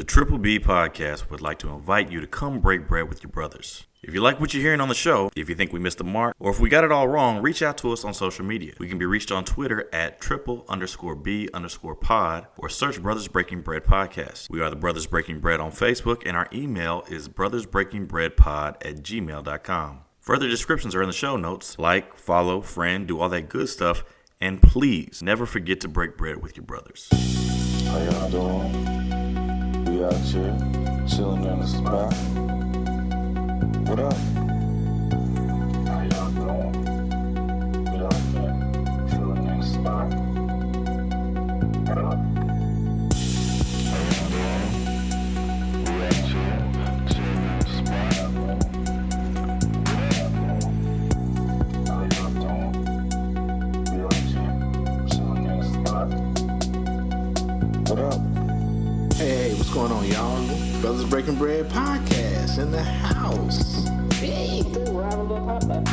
The Triple B Podcast would like to invite you to come break bread with your brothers. If you like what you're hearing on the show, if you think we missed the mark, or if we got it all wrong, reach out to us on social media. We can be reached on Twitter at triple_B_pod or search Brothers Breaking Bread Podcast. We are the Brothers Breaking Bread on Facebook, and our email is brothersbreakingbreadpod@gmail.com. Further descriptions are in the show notes. Like, follow, friend, do all that good stuff, and please never forget to break bread with your brothers. How y'all doing? We out here chilling in the spot. What up? How y'all doing? We out here chilling in the spot. What up? How y'all doing? We out here chilling in the spot. How y'all doing? We out here chilling in the spot. What up? Hey, what's going on, y'all? Brothers Breaking Bread Podcast in the house. Hey. We're having a little potluck.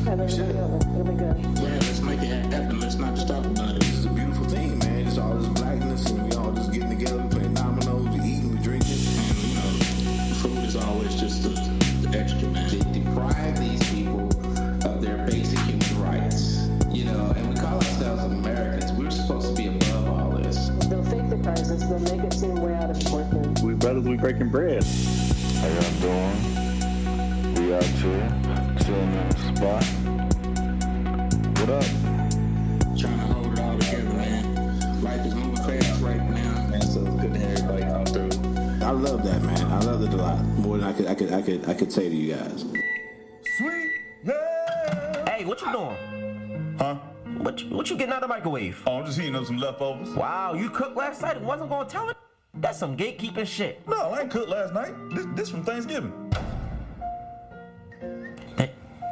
It'll be good. Yeah, let's make it happen. Let's not just talk about it. This is a beautiful thing, man. It's all this blackness, and we all just getting together, we playing dominoes, we eating, we drinking. And, you know, food is always just the extra, man. They deprive these people of their basic human rights. You know, and we call ourselves Americans. We're supposed to be above all this. They'll fake the crisis. They'll make it seem way out of proportion. We brothers, we breaking bread. How y'all doing? We out here chilling in the spot. What up? Trying to hold it all together, man. Life is moving fast right now, man. So it's good to have everybody come through. I love that, man. I love it a lot. More than I could say to you guys. Sweet, yeah. Hey, what you doing? Huh? What you getting out of the microwave? Oh, I'm just heating up some leftovers. Wow, you cooked last night and wasn't gonna tell it? That's some gatekeeping shit. No, I ain't cooked last night. This from Thanksgiving.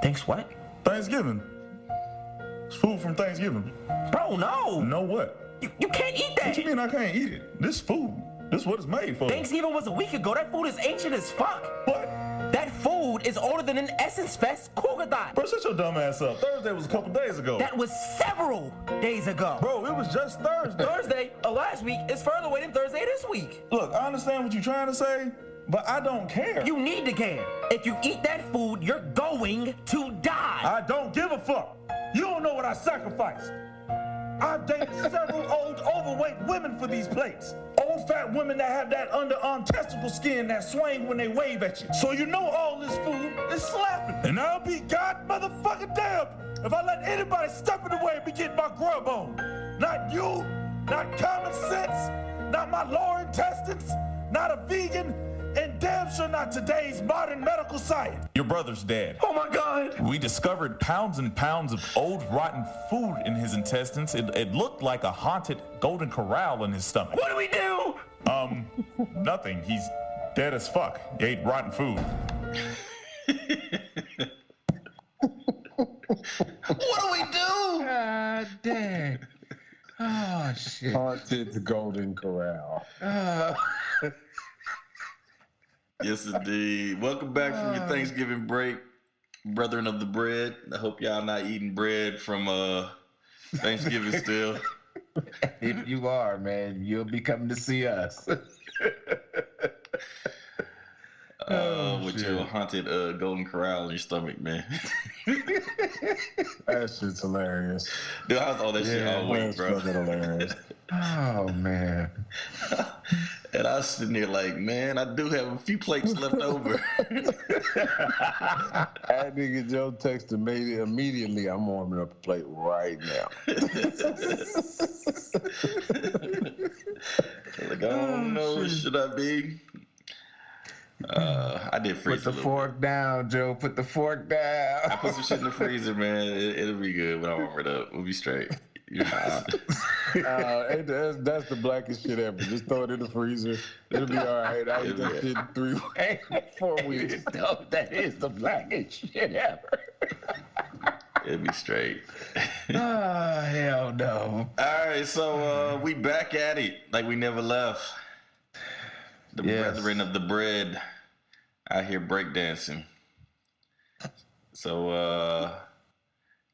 Thanks what? Thanksgiving. It's food from Thanksgiving. Bro, no. No what? You can't eat that. What you mean I can't eat it? This food. This is what it's made for. Thanksgiving was a week ago. That food is ancient as fuck. What? That food is older than an Essence Fest Cougar. Bro, shut your dumb ass up. Thursday was a couple days ago. That was several days ago. Bro, it was just Thursday. Thursday of last week is further away than Thursday this week. Look, I understand what you're trying to say, but I don't care. You need to care. If you eat that food, you're going to die. I don't give a fuck. You don't know what I sacrificed. I've dated several old, overweight women for these plates. Old fat women that have that underarm testicle skin that swing when they wave at you. So you know all this food is slapping. And I'll be god motherfucking damn if I let anybody step in the way and be getting my grub on. Not you, not common sense, not my lower intestines, not a vegan, and damn sure not today's modern medical science. Your brother's dead. Oh my God. We discovered pounds and pounds of old rotten food in his intestines. It looked like a haunted golden corral in his stomach. What do we do? Nothing. He's dead as fuck. He ate rotten food. What do we do? God dang. Oh, shit. Haunted golden corral. Yes, indeed. Welcome back from your Thanksgiving break, brethren of the bread. I hope y'all not eating bread from Thanksgiving still. If you are, man, you'll be coming to see us. With your haunted golden corral in your stomach, man. That shit's hilarious. Dude, I was all that shit all week, That's bro. fucking hilarious. Oh, man. And I was sitting there like, man, I do have a few plates left over. That nigga Joe texted me immediately. I'm warming up a plate right now. Like, I don't know, should I be? I did freeze Put the fork down, Joe. Put the fork down. I put some shit in the freezer, man. It'll be good when I warm it up. We'll be straight. That's the blackest shit ever. Just throw it in the freezer. It'll be all right. I eat that shit in 4 weeks. No, that is the blackest shit ever. It'll be straight. Oh, hell no. All right, so we back at it like we never left. The brethren of the bread out here breakdancing. So,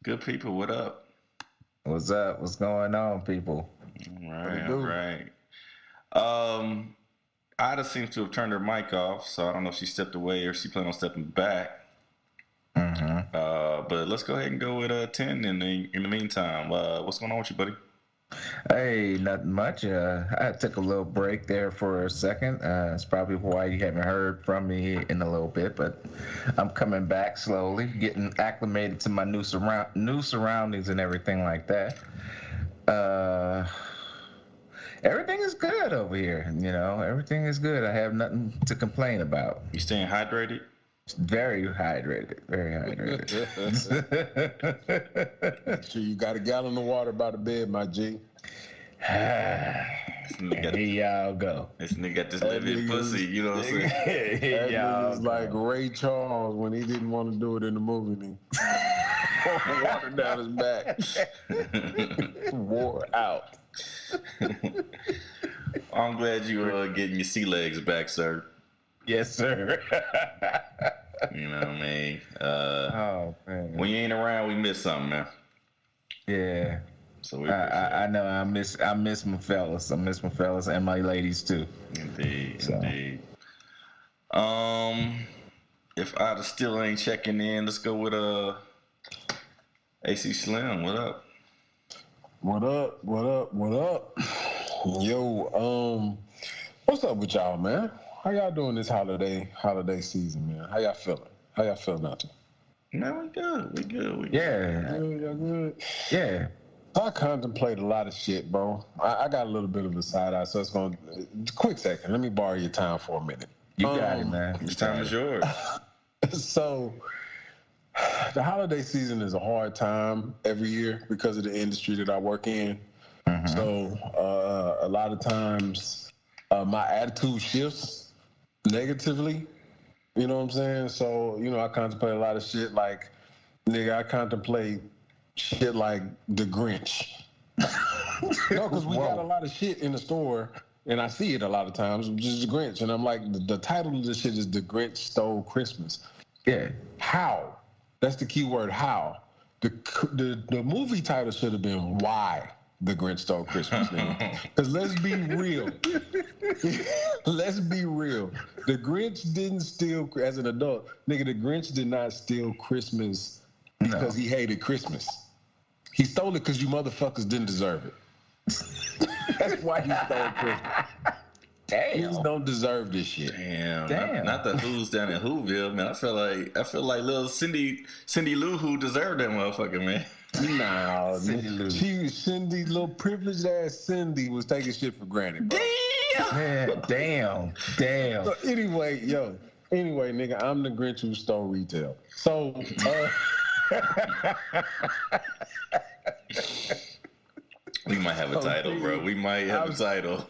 good people, what up? What's up? What's going on, people? All right. Ida seems to have turned her mic off, so I don't know if she stepped away or she planned on stepping back. But let's go ahead and go with 10 in the meantime. What's going on with you, buddy? Hey, nothing much. I took a little break there for a second. It's probably why you haven't heard from me in a little bit, but I'm coming back slowly, getting acclimated to my new surroundings and everything like that. Everything is good over here. Everything is good. I have nothing to complain about. You staying hydrated? Very hydrated. Very hydrated. Sure, you got a gallon of water by the bed, my G. Here y'all go. This nigga got this living pussy, you know what I'm saying? That nigga's like Ray Charles when he didn't want to do it in the movie. And he poured water down his back. Wore out. I'm glad you are getting your sea legs back, sir. Yes, sir. You know what I mean? Oh man. When you ain't around, we miss something, man. Yeah. So we I know I miss my fellas. I miss my fellas and my ladies too. Indeed. If Ida still ain't checking in, let's go with AC Slim. What up? What up? Yo, what's up with y'all, man? How y'all doing this holiday season, man? How y'all feeling? Out there? Man, we good. Yeah. Y'all good? Yeah. I contemplate a lot of shit, bro. I got a little bit of a side eye, so it's going to... Quick second. Let me borrow your time for a minute. You got it, man. This time is yours. So, the holiday season is a hard time every year because of the industry that I work in. Mm-hmm. So, a lot of times, my attitude shifts negatively. You know what I'm saying? So, I contemplate a lot of shit like, nigga, I contemplate shit like the Grinch. No, because we got a lot of shit in the store, and I see it a lot of times, just the Grinch, and I'm like, the title of this shit is The Grinch Stole Christmas. Yeah. How? That's the key word, how. The movie title should have been Why The Grinch Stole Christmas, nigga. Because let's be real. The Grinch didn't steal, as an adult, nigga, the Grinch did not steal Christmas because he hated Christmas. He stole it because you motherfuckers didn't deserve it. That's why he stole Christmas. Damn. Niggas don't deserve this shit. Damn. Not the Who's down in Whoville, man. I feel like little Cindy Lou Who deserved that motherfucker, man. Nah, Cindy, little privileged ass Cindy was taking shit for granted, bro. Damn. So anyway, nigga, I'm the Grinch who stole retail. So, we might have a title, bro. We might have a title.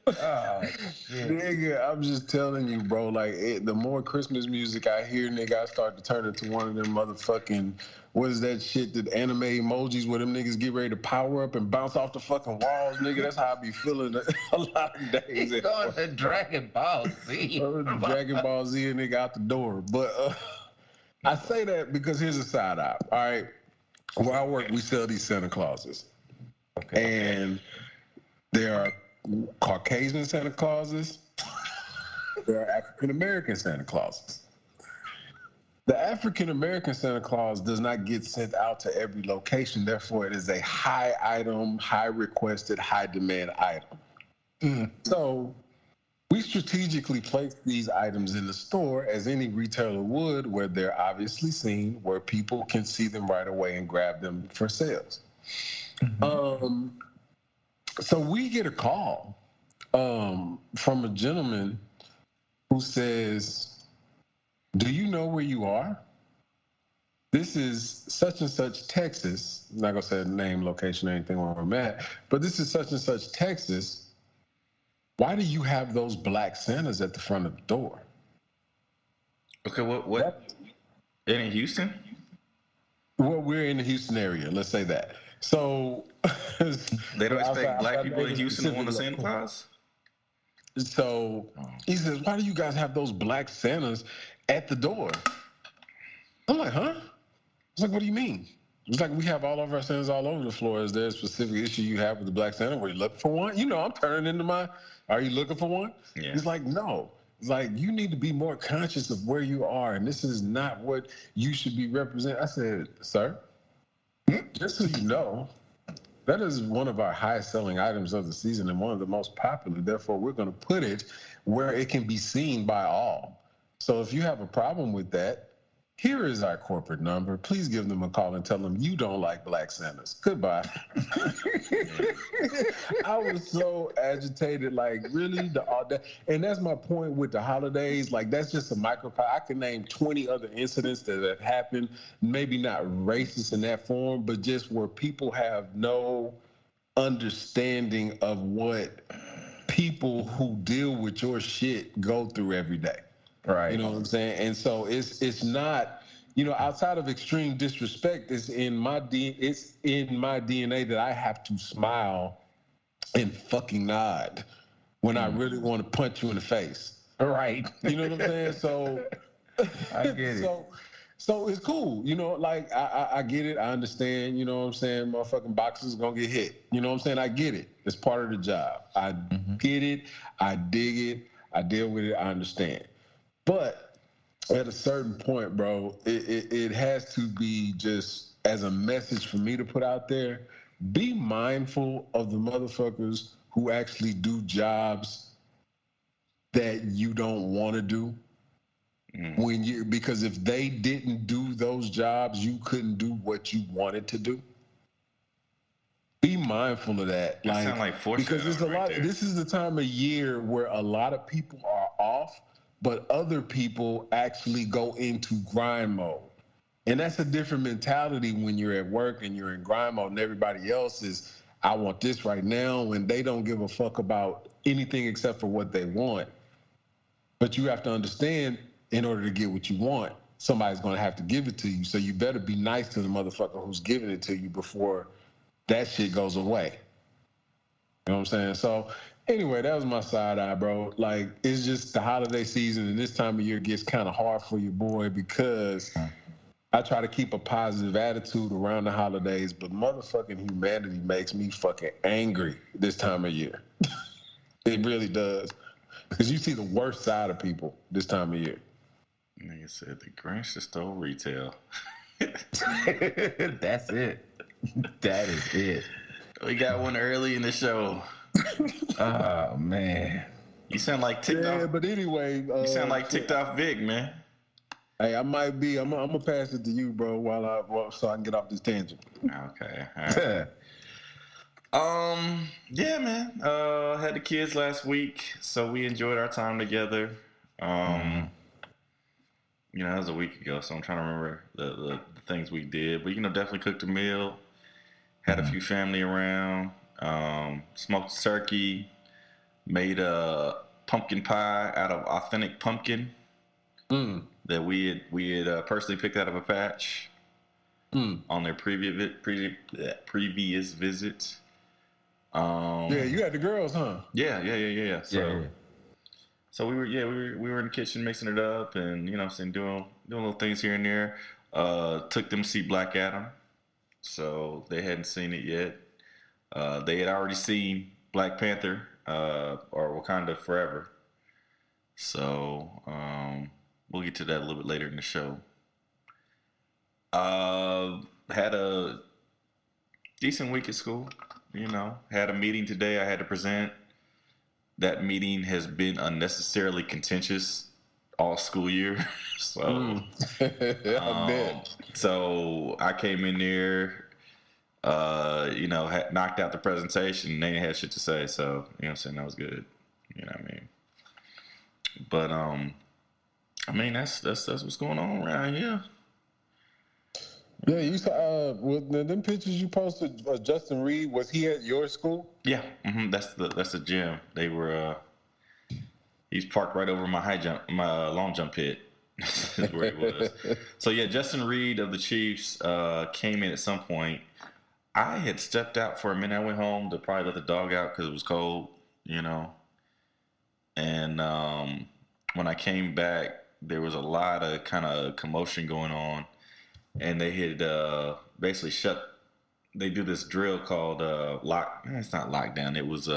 Nigga, I'm just telling you, bro. Like, the more Christmas music I hear, nigga, I start to turn into one of them motherfucking, what is that shit, that anime emojis where them niggas get ready to power up and bounce off the fucking walls, nigga. That's how I be feeling a lot of days. He's going to Dragon Ball Z. Dragon Ball Z, nigga, out the door. But I say that because here's a side eye. All right, where I work, we sell these Santa Clauses. And there are Caucasian Santa Clauses. There are African American Santa Clauses. The African American Santa Claus does not get sent out to every location. Therefore, it is a high item, high requested, high demand item. So we strategically place these items in the store, as any retailer would, where they're obviously seen, where people can see them right away and grab them for sales. Mm-hmm. So we get a call from a gentleman who says, "Do you know where you are? This is such and such Texas." I'm not going to say the name, location, or anything where I'm at, but this is such and such Texas. Why do you have those black Santas at the front of the door? Okay, what? In Houston? Well, we're in the Houston area. Let's say that. So they don't expect black people in Houston to want a Santa Claus? So he says, "Why do you guys have those black Santas at the door?" I'm like, huh? I was like, "What do you mean?" It's like we have all of our Santas all over the floor. Is there a specific issue you have with the black Santa? Were you looking for one? You know, I'm turning into my, are you looking for one? Yeah. It's like, no. It's like, you need to be more conscious of where you are, and this is not what you should be representing. I said, sir, just so you know, that is one of our highest selling items of the season and one of the most popular. Therefore, we're going to put it where it can be seen by all. So if you have a problem with that, here is our corporate number. Please give them a call and tell them you don't like black Santas. Goodbye. I was so agitated, like, really? And that's my point with the holidays. Like, that's just a microcosm. I can name 20 other incidents that have happened, maybe not racist in that form, but just where people have no understanding of what people who deal with your shit go through every day. Right. You know what I'm saying? And so it's not, you know, outside of extreme disrespect, it's in my DNA that I have to smile and fucking nod when I really want to punch you in the face. Right. You know what I'm saying? So I get it. So it's cool. You know, like I get it. I understand, you know what I'm saying? Motherfucking boxers gonna get hit. You know what I'm saying? I get it. It's part of the job. I get it. I dig it. I deal with it. I understand. But at a certain point, bro, it has to be just as a message for me to put out there. Be mindful of the motherfuckers who actually do jobs that you don't want to do. Because if they didn't do those jobs, you couldn't do what you wanted to do. Be mindful of that. That sound like because there's a lot. This is the time of year where a lot of people are off, but other people actually go into grind mode. And that's a different mentality when you're at work and you're in grind mode and everybody else is, I want this right now, and they don't give a fuck about anything except for what they want. But you have to understand, in order to get what you want, somebody's going to have to give it to you. So you better be nice to the motherfucker who's giving it to you before that shit goes away. You know what I'm saying? So anyway, that was my side eye, bro. Like, it's just the holiday season, and this time of year gets kind of hard for your boy because I try to keep a positive attitude around the holidays, but motherfucking humanity makes me fucking angry this time of year. It really does. Because you see the worst side of people this time of year. Nigga said the Grinch that stole retail. That's it. That is it. We got one early in the show. Oh, man. You sound like ticked off. Yeah, but anyway. You sound like ticked off Vic, man. Hey, I might be. I'm gonna pass it to you, bro, so I can get off this tangent. Okay. All right. Yeah, man. Had the kids last week, so we enjoyed our time together. You know, that was a week ago, so I'm trying to remember the things we did. But, you know, definitely cooked a meal, had a few family around, smoked turkey, made a pumpkin pie out of authentic pumpkin that we had personally picked out of a patch on their previous visit. Yeah, you had the girls, huh? Yeah. So we were in the kitchen mixing it up and, you know, doing little things here and there. Took them to see Black Adam, so they hadn't seen it yet. They had already seen Black Panther or Wakanda Forever. So we'll get to that a little bit later in the show. Had a decent week at school. You know, had a meeting today I had to present. That meeting has been unnecessarily contentious all school year. So, so I came in there, you know, knocked out the presentation. And they didn't have shit to say. So, you know what I'm saying? That was good. You know what I mean? But, I mean, that's what's going on around here. Yeah, you saw them pictures you posted. Justin Reed, was he at your school? Yeah, that's the gym. They were. He's parked right over my long jump pit. Is where he was. So yeah, Justin Reed of the Chiefs came in at some point. I had stepped out for a minute. I went home to probably let the dog out because it was cold, you know. And when I came back, there was a lot of kind of commotion going on. and they had basically shut. They do this drill called lock. It's not lockdown. It was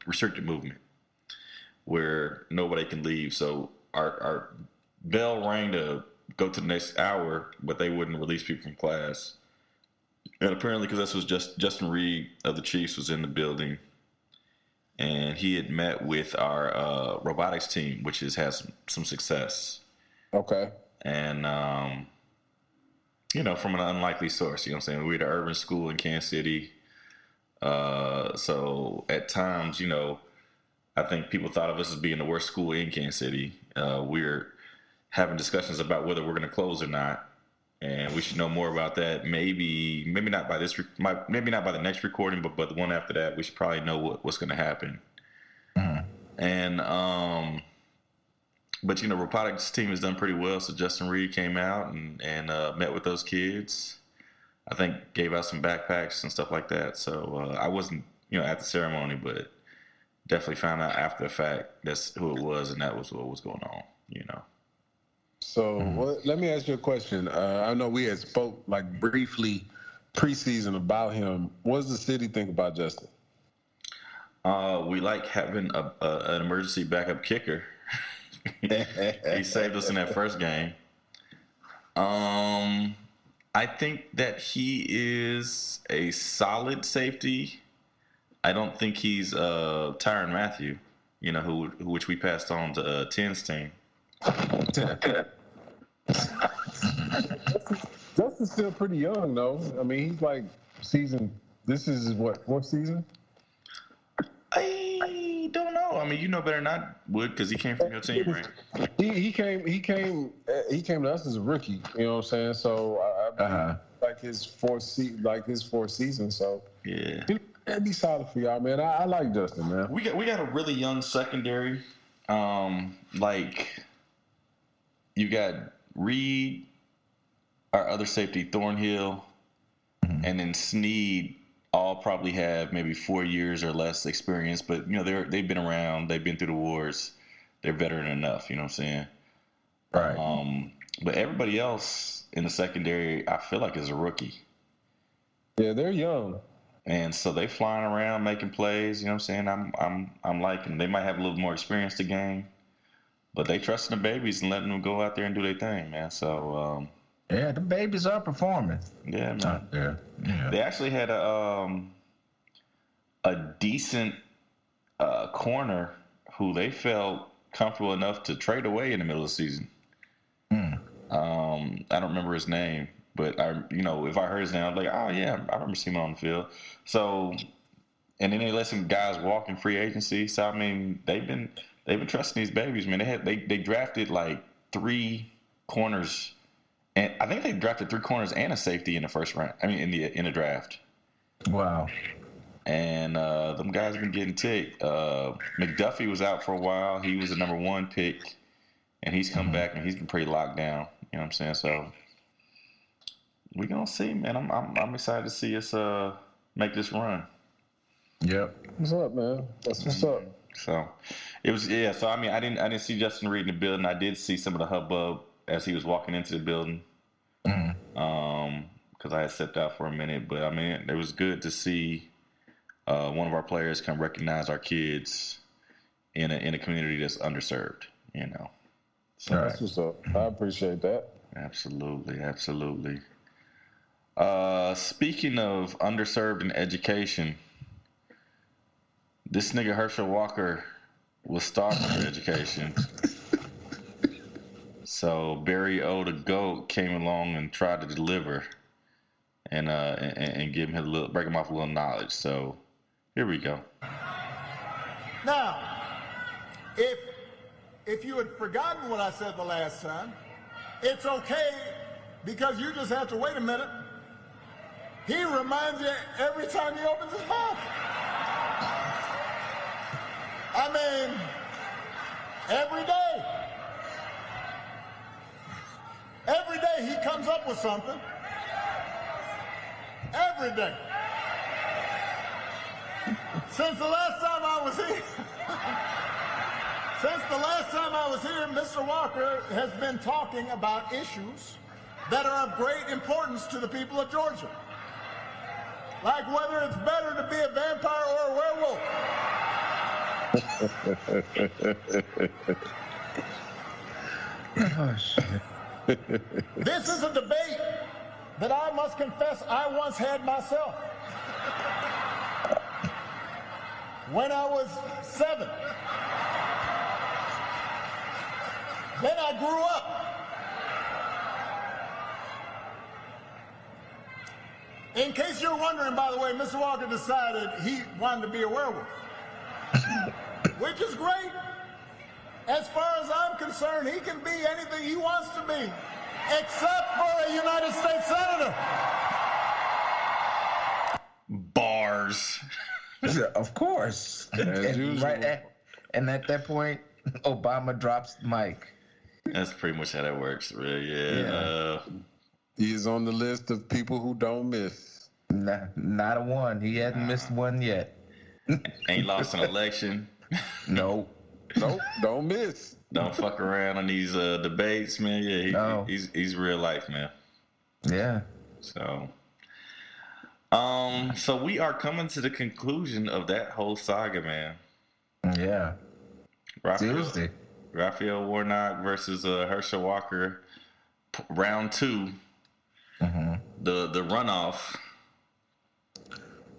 restricted movement, where nobody can leave. So our bell rang to go to the next hour, but they wouldn't release people from class. And apparently, because this was just Justin Reed of the Chiefs was in the building, and he had met with our robotics team, which has some success. Okay. And from an unlikely source, you know what I'm saying? We're at an urban school in Kansas City. So at times, I think people thought of us as being the worst school in Kansas City. We're having discussions about whether we're going to close or not, and we should know more about that. Maybe not by maybe not by the next recording, but the one after that, we should probably know what's going to happen. Mm-hmm. And but robotics team has done pretty well. So Justin Reed came out and met with those kids. I think gave out some backpacks and stuff like that. So I wasn't at the ceremony, but definitely found out after the fact that's who it was, and that was what was going on. So let me ask you a question. I know we had spoke briefly preseason about him. What does the city think about Justin? We like having an emergency backup kicker. He saved us in that first game. I think that he is a solid safety. I don't think he's Tyrann Mathieu, which we passed on to 10's team. Justin's still pretty young, though. I mean, he's this is what, fourth season? I don't know. I mean, you know better than I would, because he came from your team, right? He came to us as a rookie. You know what I'm saying? So his fourth season. So yeah, it'd be solid for y'all, man. I like Justin, man. We got a really young secondary. You got Reed, our other safety, Thornhill, and then Sneed. All probably have maybe 4 years or less experience, but they've been around, they've been through the wars, they're veteran enough. You know what I'm saying? Right. But everybody else in the secondary, I feel like is a rookie. Yeah, they're young, and so they flying around making plays. You know what I'm saying? I'm liking them. They might have a little more experience to gain, but they trusting the babies and letting them go out there and do their thing, man. So. Yeah, the babies are performing. Yeah, man. Out there. Yeah. They actually had a decent corner who they felt comfortable enough to trade away in the middle of the season. I don't remember his name, but if I heard his name, I was like, oh yeah, I remember seeing him on the field. So, and then they let some guys walk in free agency. So I mean, they've been trusting these babies, man. They drafted 3 corners. And I think they drafted 3 corners and a safety in the first round. I mean, in the draft. Wow. And them guys have been getting ticked. McDuffie was out for a while. He was the number 1 pick, and he's come back and he's been pretty locked down. You know what I'm saying? So we're gonna see, man. I'm excited to see us make this run. Yep. What's up, man? That's what's up. So it was So I mean, I didn't see Justin Reed in the building. I did see some of the hubbub as he was walking into the building, because I had stepped out for a minute. But I mean, it was good to see one of our players come recognize our kids in a community that's underserved. So that's what's up. I appreciate that. Absolutely. Speaking of underserved in education, this nigga Hershall Walker was starving for education. So Barry O the GOAT came along and tried to deliver, and give him break him off a little knowledge. So here we go. Now, if you had forgotten what I said the last time, it's okay, because you just have to wait a minute. He reminds you every time he opens his mouth. I mean, every day. Every day he comes up with something. Every day. Since the last time I was here, Mr. Walker has been talking about issues that are of great importance to the people of Georgia. Like whether it's better to be a vampire or a werewolf. Oh, shit. This is a debate that I must confess I once had myself. When I was 7. Then I grew up. In case you're wondering, by the way, Mr. Walker decided he wanted to be a werewolf. Which is great. As far as I'm concerned, he can be anything he wants to be, except for a United States Senator. Bars. Of course. And at that point, Obama drops the mic. That's pretty much how that works, really. Yeah. He's on the list of people who don't miss. Not a one. He hadn't missed one yet. Ain't lost an election. Nope. Nope, don't miss. Don't fuck around on these debates, man. Yeah, he's real life, man. Yeah. So we are coming to the conclusion of that whole saga, man. Yeah. Tuesday. Raphael Warnock versus Hershall Walker, round 2. Mm-hmm. The runoff.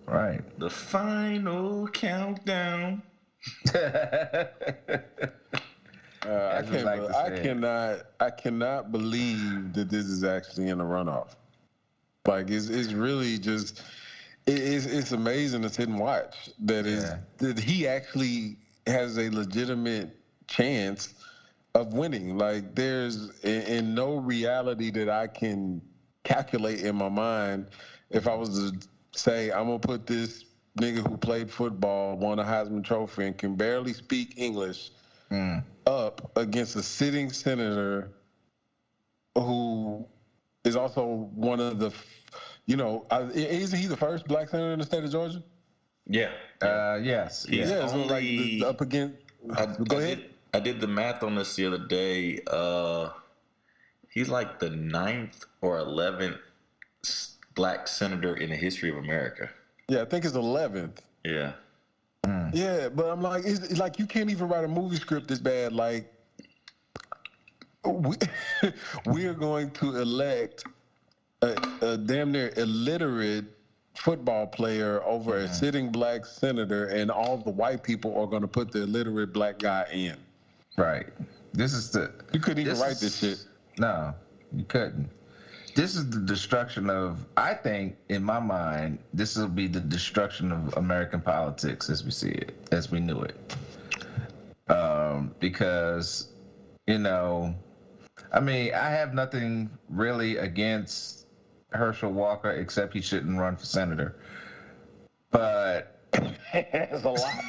Right. The final countdown. I cannot believe that this is actually in a runoff. Like it's really just it's amazing to sit and watch that he actually has a legitimate chance of winning. Like there's in no reality that I can calculate in my mind if I was to say I'm gonna put this nigga who played football, won a Heisman Trophy, and can barely speak English up against a sitting senator who is also one of the, isn't he the first black senator in the state of Georgia? Yeah. Yes. He's only, so like up against. Go ahead. I did the math on this the other day. He's like the 9th or 11th black senator in the history of America. Yeah, I think it's 11th. Yeah. Yeah, but I'm like, it's like you can't even write a movie script this bad. Like, we are going to elect a damn near illiterate football player over a sitting black senator, and all the white people are going to put the illiterate black guy in. Right. You couldn't even write this shit. No, you couldn't. This is the destruction of, I think, in my mind, this will be the destruction of American politics as we see it, as we knew it. Because, I have nothing really against Hershall Walker except he shouldn't run for senator. But there's a lot.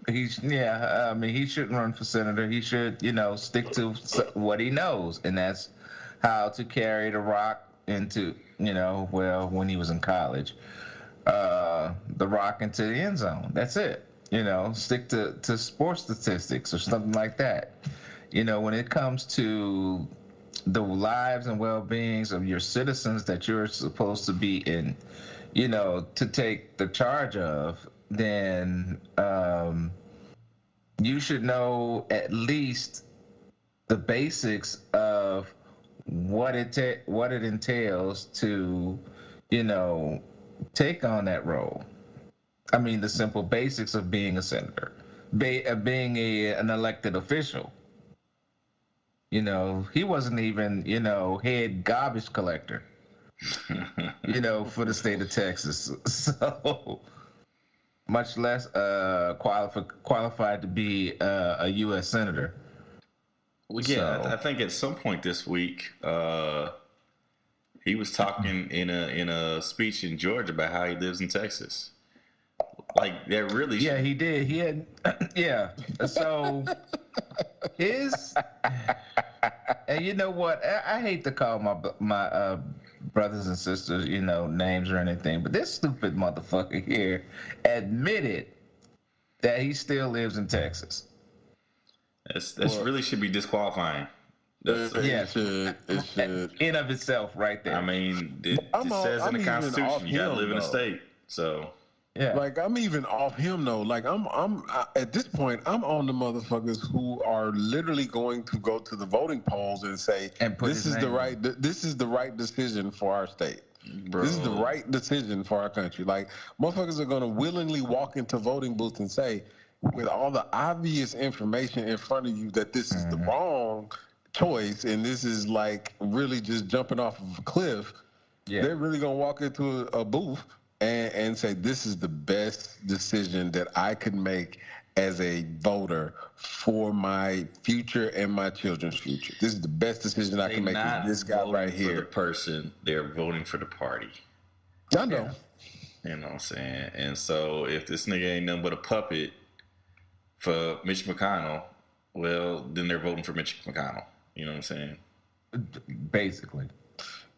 He shouldn't run for senator. He should, stick to what he knows, and that's how to carry the rock into, when he was in college, the rock into the end zone. That's it. Stick to sports statistics or something like that. When it comes to the lives and well-beings of your citizens that you're supposed to be in, to take the charge of, then you should know at least the basics of what it entails to, take on that role. I mean, the simple basics of being a senator, being an elected official. He wasn't even, head garbage collector, for the state of Texas. So much less qualified to be a U.S. senator. Well, yeah, I think at some point this week, he was talking in a speech in Georgia about how he lives in Texas. Like that really. Yeah, he did. He had. Yeah. So his. And you know what? I hate to call my brothers and sisters, names or anything, but this stupid motherfucker here admitted that he still lives in Texas. That's really should be disqualifying. That's it. Yes. It should. In of itself, right there. I mean, it says in the even off Constitution you gotta him, live in a though. state. So yeah. Like, I'm even off him though. Like, at this point, I'm on the motherfuckers who are literally going to go to the voting polls and say, And put this his is the name right, this is the right decision for our state. Bro. This is the right decision for our country. Like, motherfuckers are going to willingly walk into voting booths and say, with all the obvious information in front of you, that this is the wrong choice and this is like really just jumping off of a cliff. Yeah. They're really going to walk into a booth and say, this is the best decision that I could make as a voter for my future and my children's future. This is the best decision I can make with this guy right For the here. person, they're voting for the party. I know. You know what I'm saying? And so if this nigga ain't nothing but a puppet for Mitch McConnell, well, then they're voting for Mitch McConnell. You know what I'm saying? Basically.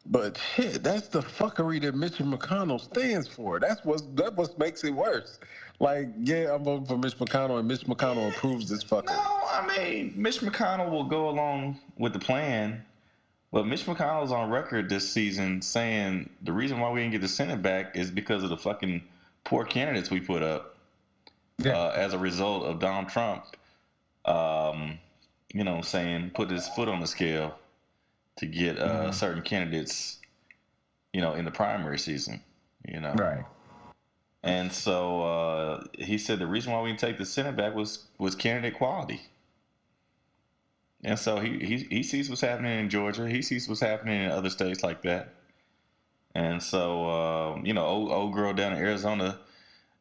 But shit, that's the fuckery that Mitch McConnell stands for. That what makes it worse. Like, yeah, I'm voting for Mitch McConnell, and Mitch McConnell approves this fuckery. No, I mean, Mitch McConnell will go along with the plan, but Mitch McConnell's on record this season saying the reason why we didn't get the Senate back is because of the fucking poor candidates we put up as a result of Donald Trump, you know, saying put his foot on the scale to get certain candidates, you know, in the primary season, you know. Right. And so he said the reason why we didn't take the Senate back was candidate quality. And so he sees what's happening in Georgia. He sees what's happening in other states like that. And so, you know, old girl down in Arizona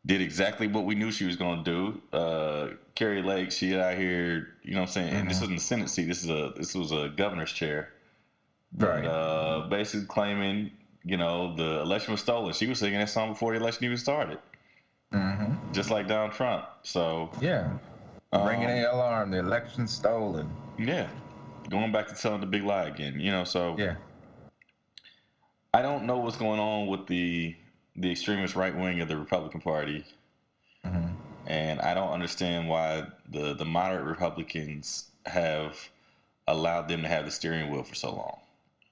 did exactly what we knew she was going to do. Carrie Lake, she out here, you know what I'm saying? And this wasn't a Senate seat. This was a governor's chair. Right. Basically claiming, you know, the election was stolen. She was singing that song before the election even started. Mm-hmm. Just like Donald Trump. So yeah. Ringing the alarm, the election's stolen. Yeah. Going back to telling the big lie again, you know, so yeah. I don't know what's going on with the extremist right wing of the Republican Party. Mm-hmm. And I don't understand why the moderate Republicans have allowed them to have the steering wheel for so long,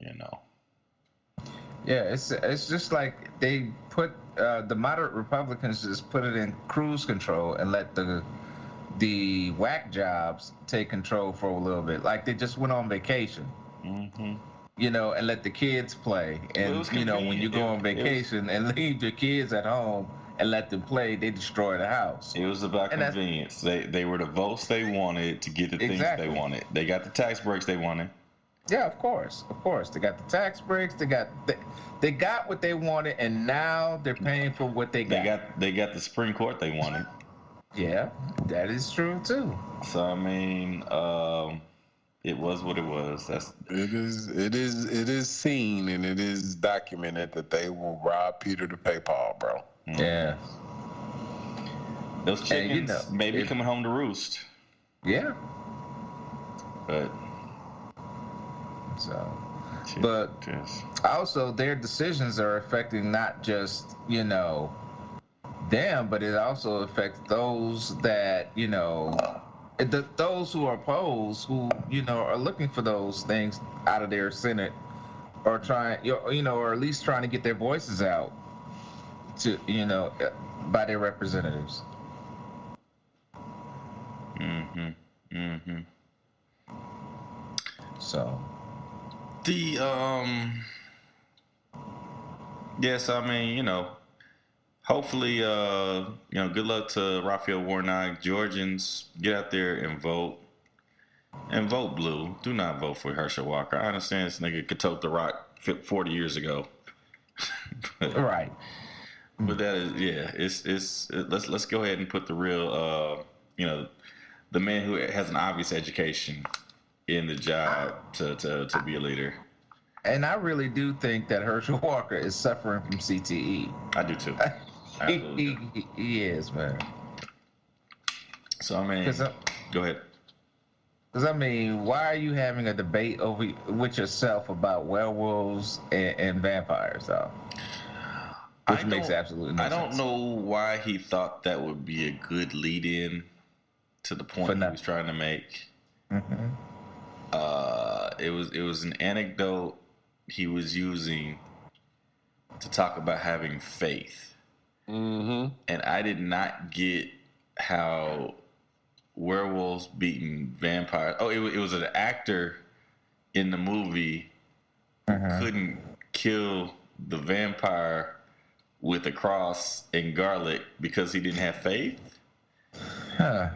you know. Yeah, it's just like they put the moderate Republicans just put it in cruise control and let the whack jobs take control for a little bit. Like they just went on vacation, you know, and let the kids play. And you know, when you go on vacation and leave your kids at home and let them play, they destroy the house. It was about convenience. They were the votes they wanted to get the things they wanted. They got the tax breaks they wanted. Yeah, of course. They got the tax breaks. They got what they wanted, and now they're paying for what they got. They got the Supreme Court they wanted. Yeah, that is true too. So I mean, it was what it was. It is seen and it is documented that they will rob Peter to pay Paul, bro. Yeah. Those chickens maybe coming home to roost. Yeah. But also their decisions are affecting not just, you know, them, but it also affects those that, you know, those who are opposed, who, you know, are looking for those things out of their Senate, or trying, you know, or at least trying to get their voices out to, you know, by their representatives. So yes, I mean, you know, hopefully, you know, good luck to Raphael Warnock. Georgians, get out there and vote. And vote blue. Do not vote for Hershall Walker. I understand this nigga could tote the rock 40 years ago. Right. But that is, let's go ahead and put the real, you know, the man who has an obvious education in the job to be a leader. And I really do think that Hershall Walker is suffering from CTE. I do too. He is, man. So I mean, go ahead. Because I mean, why are you having a debate with yourself about werewolves and vampires, though? Which makes absolutely no sense. I don't know why he thought that would be a good lead-in to the point he was trying to make. it was an anecdote he was using to talk about having faith. Mm-hmm. And I did not get how werewolves beating vampires. Oh, it was an actor in the movie who couldn't kill the vampire with a cross and garlic because he didn't have faith. Huh.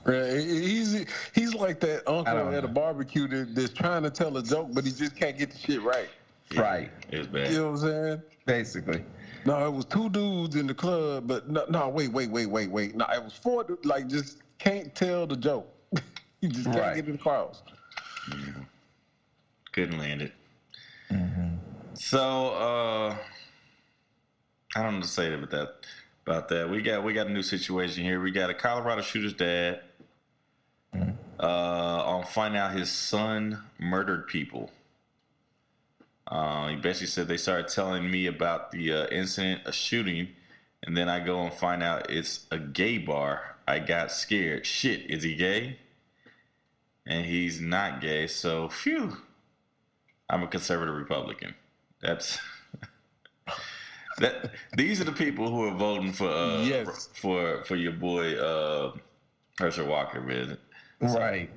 He's like that uncle at a barbecue that's trying to tell a joke, but he just can't get the shit right. Right. It was bad. You know what I'm saying? Basically. No, it was 2 dudes in the club, but no, wait. No, it was 4 dudes, like, just can't tell the joke. You just can't get it across. Mm-hmm. Couldn't land it. Mm-hmm. So, I don't know what to say about that. We got a new situation here. We got a Colorado shooter's dad on finding out his son murdered people. He basically said they started telling me about the incident, a shooting, and then I go and find out it's a gay bar. I got scared. Shit, is he gay? And he's not gay, so phew. I'm a conservative Republican. That's that. These are the people who are voting for your boy Hershall Walker, man. Right.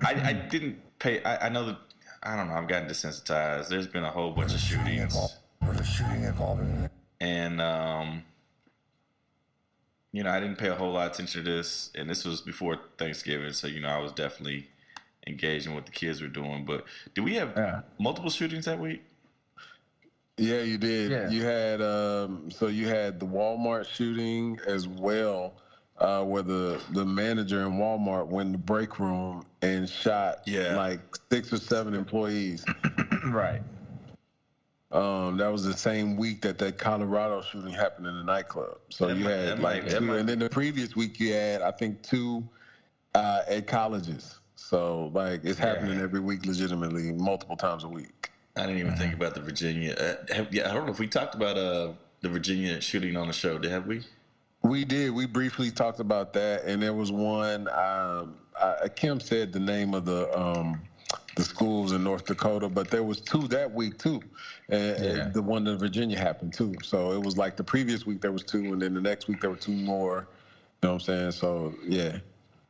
I didn't pay. I know that. I don't know. I've gotten desensitized. There's been a whole bunch of shootings. And I didn't pay a whole lot of attention to this. And this was before Thanksgiving, so I was definitely engaged in what the kids were doing. But did we have multiple shootings that week? Yeah, you did. Yeah. You had you had the Walmart shooting as well, where the manager in Walmart went in the break room and shot like 6 or 7 employees. Right. That was the same week that Colorado shooting happened in the nightclub. So you had two, and then the previous week you had, I think, 2 at colleges. So it's happening every week, legitimately, multiple times a week. I didn't even think about the Virginia. I don't know if we talked about the Virginia shooting on the show. Have we? We did. We briefly talked about that, and there was one. Kim said the name of the schools in North Dakota, but there was 2 that week too, and the one in Virginia happened too. So it was like the previous week there was 2, and then the next week there were 2 more. You know what I'm saying? So yeah.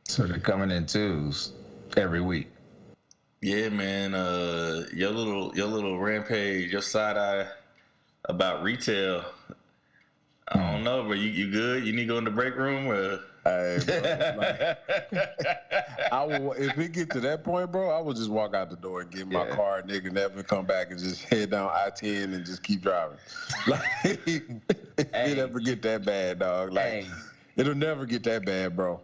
So they're coming in 2s every week. Yeah, man. Your little rampage, your side eye about retail. I don't know, but you good? You need to go in the break room? Hey, bro, I will, if it get to that point, bro, I will just walk out the door and get in my car, nigga, never come back and just head down I-10 and just keep driving. It never get that bad, dog. It'll never get that bad, bro.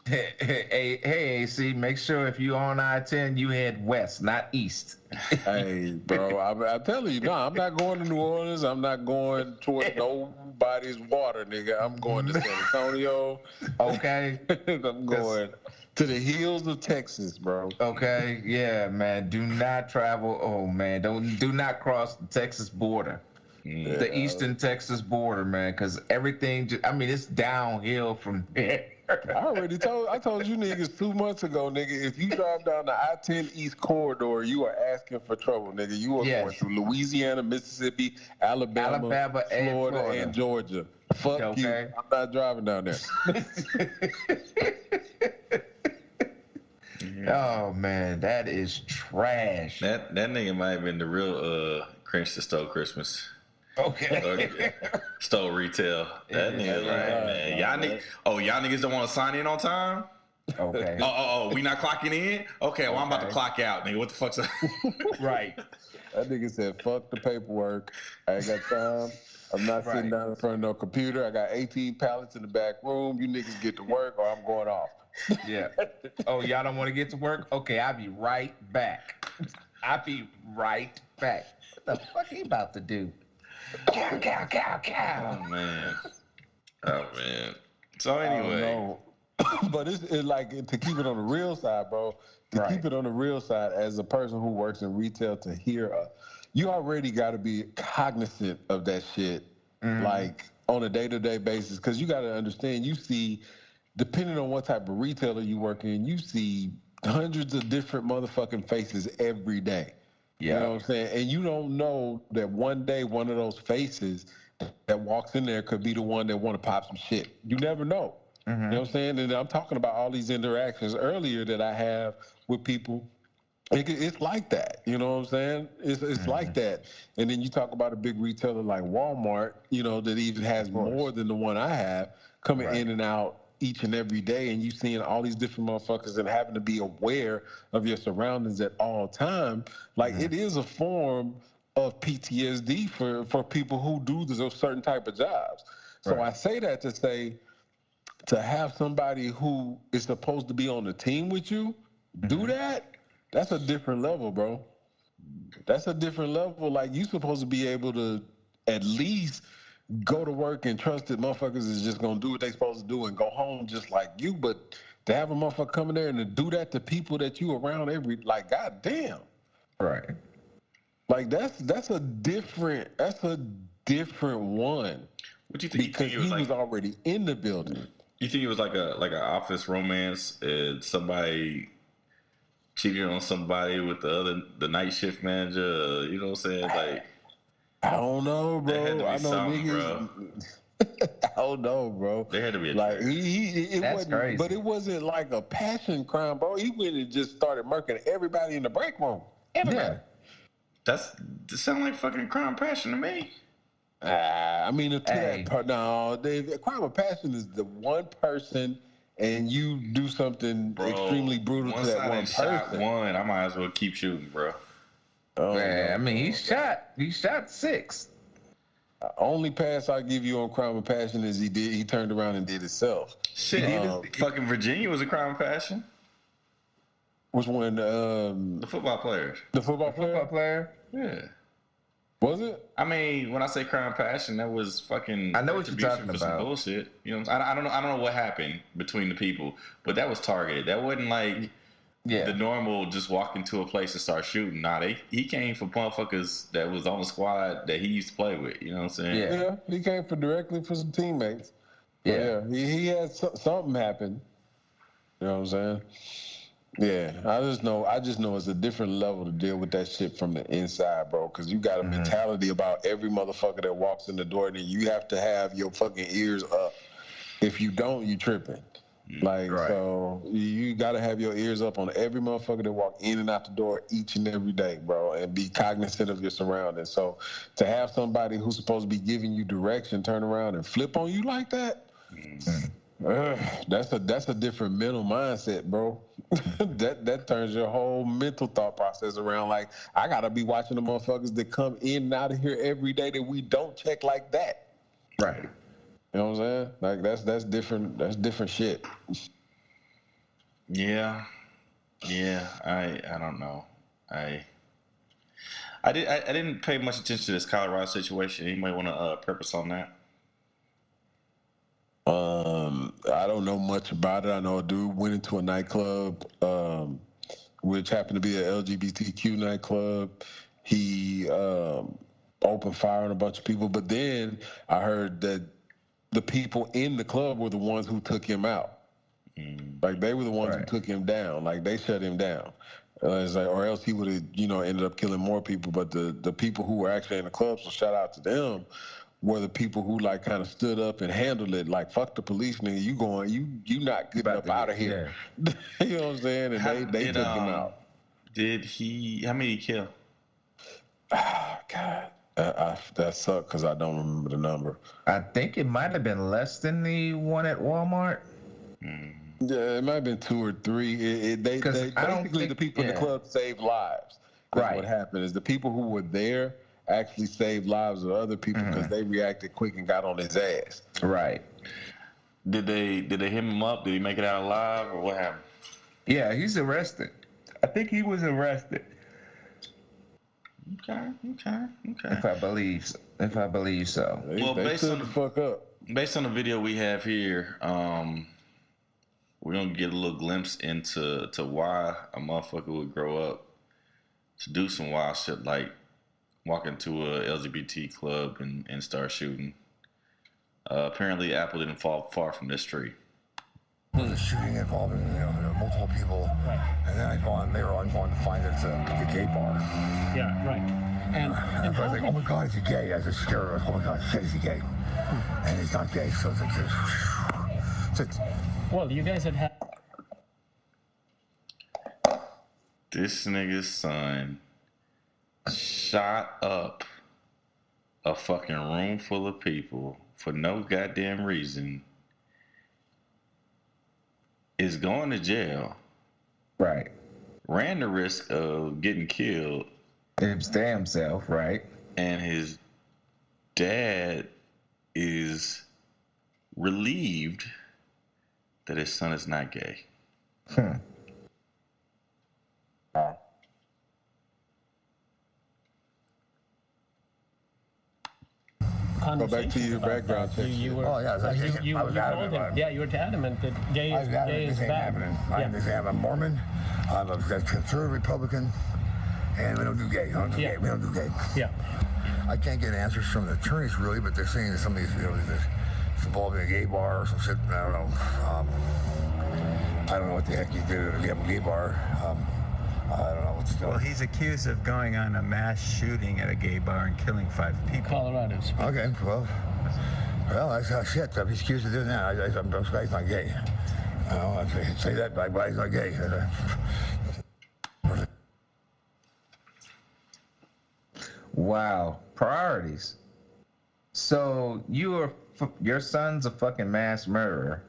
Hey, AC, make sure if you on I-10, you head west, not east. Hey, bro, I'm telling you, I'm not going to New Orleans. I'm not going toward nobody's water, nigga. I'm going to San Antonio. Okay. I'm going to the hills of Texas, bro. Okay, yeah, man. Do not travel. Oh, man, do not cross the Texas border. Yeah. The eastern Texas border, man, because everything, it's downhill from there. I told you niggas 2 months ago, nigga, if you drive down the I-10 East Corridor, you are asking for trouble, nigga. You are going through Louisiana, Mississippi, Alabama, Florida, and Georgia. Fuck you. I'm not driving down there. Oh, man, that is trash. That nigga might have been the real Grinch that stole Christmas. Okay. Stole retail. That nigga, man. Y'all niggas don't want to sign in on time? Okay. We not clocking in? Okay, well, I'm about to clock out, nigga. What the fuck's that? Right. That nigga said, fuck the paperwork. I ain't got time. I'm not sitting down in front of no computer. I got 18 pallets in the back room. You niggas get to work or I'm going off. Yeah. Oh, y'all don't want to get to work? Okay, I'll be right back. What the fuck he about to do? Cow. Oh man. So anyway, but it's like, to keep it on the real side, bro. Keep it on the real side, as a person who works in retail, to hear, you already got to be cognizant of that shit, like on a day-to-day basis, because you got to understand. You see, depending on what type of retailer you work in, you see hundreds of different motherfucking faces every day. You know what I'm saying? And you don't know that one day one of those faces that walks in there could be the one that want to pop some shit. You never know. You know what I'm saying? And I'm talking about all these interactions earlier that I have with people. It's like that. You know what I'm saying? It's like that. And then you talk about a big retailer like Walmart, you know, that even has more than the one I have coming in and out each and every day, and you seeing all these different motherfuckers and having to be aware of your surroundings at all time. Like it is a form of PTSD for people who do those certain type of jobs. So I say that to say, to have somebody who is supposed to be on the team with you do that, that's a different level, bro. That's a different level. Like, you supposed to be able to at least go to work and trust that motherfuckers is just gonna do what they supposed to do and go home just like you. But to have a motherfucker come in there and to do that to people that you around like, goddamn. Right. Like, that's a different one. What do you think? Because he was already in the building. You think it was like an office romance and somebody cheated on somebody with the night shift manager? You know what I'm saying? Like, I don't know, bro. I know niggas. Bro. I don't know, bro. They had to be like it That's wasn't, crazy. but it wasn't like a passion crime, bro. He went and just started murking everybody in the break room. Everybody. That sound like fucking crime passion to me. I mean, that part, no, crime of passion is the one person, and you do something extremely brutal to that one person. I might as well keep shooting, bro. Oh, I mean, he shot 6. Only pass I give you on crime of passion is he turned around and did himself. Shit, fucking Virginia was a crime of passion. Which one? The football players. The football player? Yeah. Was it? I mean, when I say crime passion, that was fucking. I know what you're talking for about. Some bullshit. You know, I don't know what happened between the people, but that was targeted. That wasn't like the normal just walk into a place and start shooting. Nah, he came for motherfuckers that was on the squad that he used to play with. You know what I'm saying? Yeah, he came directly for some teammates. Yeah, he had something happen. You know what I'm saying? Yeah, I just know it's a different level to deal with that shit from the inside, bro. Because you got a mentality about every motherfucker that walks in the door, and you have to have your fucking ears up. If you don't, you tripping. Like, so you got to have your ears up on every motherfucker that walk in and out the door each and every day, bro, and be cognizant of your surroundings. So to have somebody who's supposed to be giving you direction turn around and flip on you like that, that's a different mental mindset, bro. that turns your whole mental thought process around. Like, I got to be watching the motherfuckers that come in and out of here every day that we don't check like that. Right. You know what I'm saying? Like, that's different. That's different shit. Yeah. I don't know. I didn't pay much attention to this Colorado situation. Anybody want to prep us on that? I don't know much about it. I know a dude went into a nightclub, which happened to be an LGBTQ nightclub. He opened fire on a bunch of people, but then I heard that the people in the club were the ones who took him out. Like, they were the ones who took him down. Like, they shut him down. It's like, or else he would have, ended up killing more people. But the people who were actually in the club, so shout out to them, were the people who, like, kind of stood up and handled it. Like, fuck the police, nigga. You not getting up out of here. You know what I'm saying? And they took him out. How many did he kill? God. That sucked because I don't remember the number. I think it might have been less than the one at Walmart. Yeah, it might have been 2 or 3. Basically, the people in the club saved lives. That's what happened is the people who were there actually saved lives of other people because they reacted quick and got on his ass. Right. Did they hit him up? Did he make it out alive, or what happened? Yeah, he's arrested. I think he was arrested. Okay. If I believe so. Well, based on the video we have here, we're gonna get a little glimpse into why a motherfucker would grow up to do some wild shit like walk into a LGBT club and start shooting. Apparently, Apple didn't fall far from this tree. was a shooting involving multiple people, and then I'm going to find it's a gay bar. Yeah, right. And I was like, oh my God, is he gay? I was just scared. Oh my God, shit, is he gay? And he's not gay, so it's well, you guys had. This nigga's son shot up a fucking room full of people for no goddamn reason, is going to jail. Right. Ran the risk of getting killed. His damn self, right? And his dad is relieved that his son is not gay. Go back to your background check. You were, you told him. Yeah, you were adamant that gay is bad. I'm a Mormon. I'm a conservative Republican, and we don't do gay. We don't do gay. Yeah. I can't get answers from the attorneys really, but they're saying that some of these, it's involving a gay bar or some shit. I don't know. I don't know what the heck he did at a gay bar. I don't know what's going on. Well, he's accused of going on a mass shooting at a gay bar and killing 5 people. Colorado. Okay, well, that's shit. If he's accused of doing that, I'm surprised he's not gay. I'd say that, but he's not gay. Wow, priorities. So your son's a fucking mass murderer,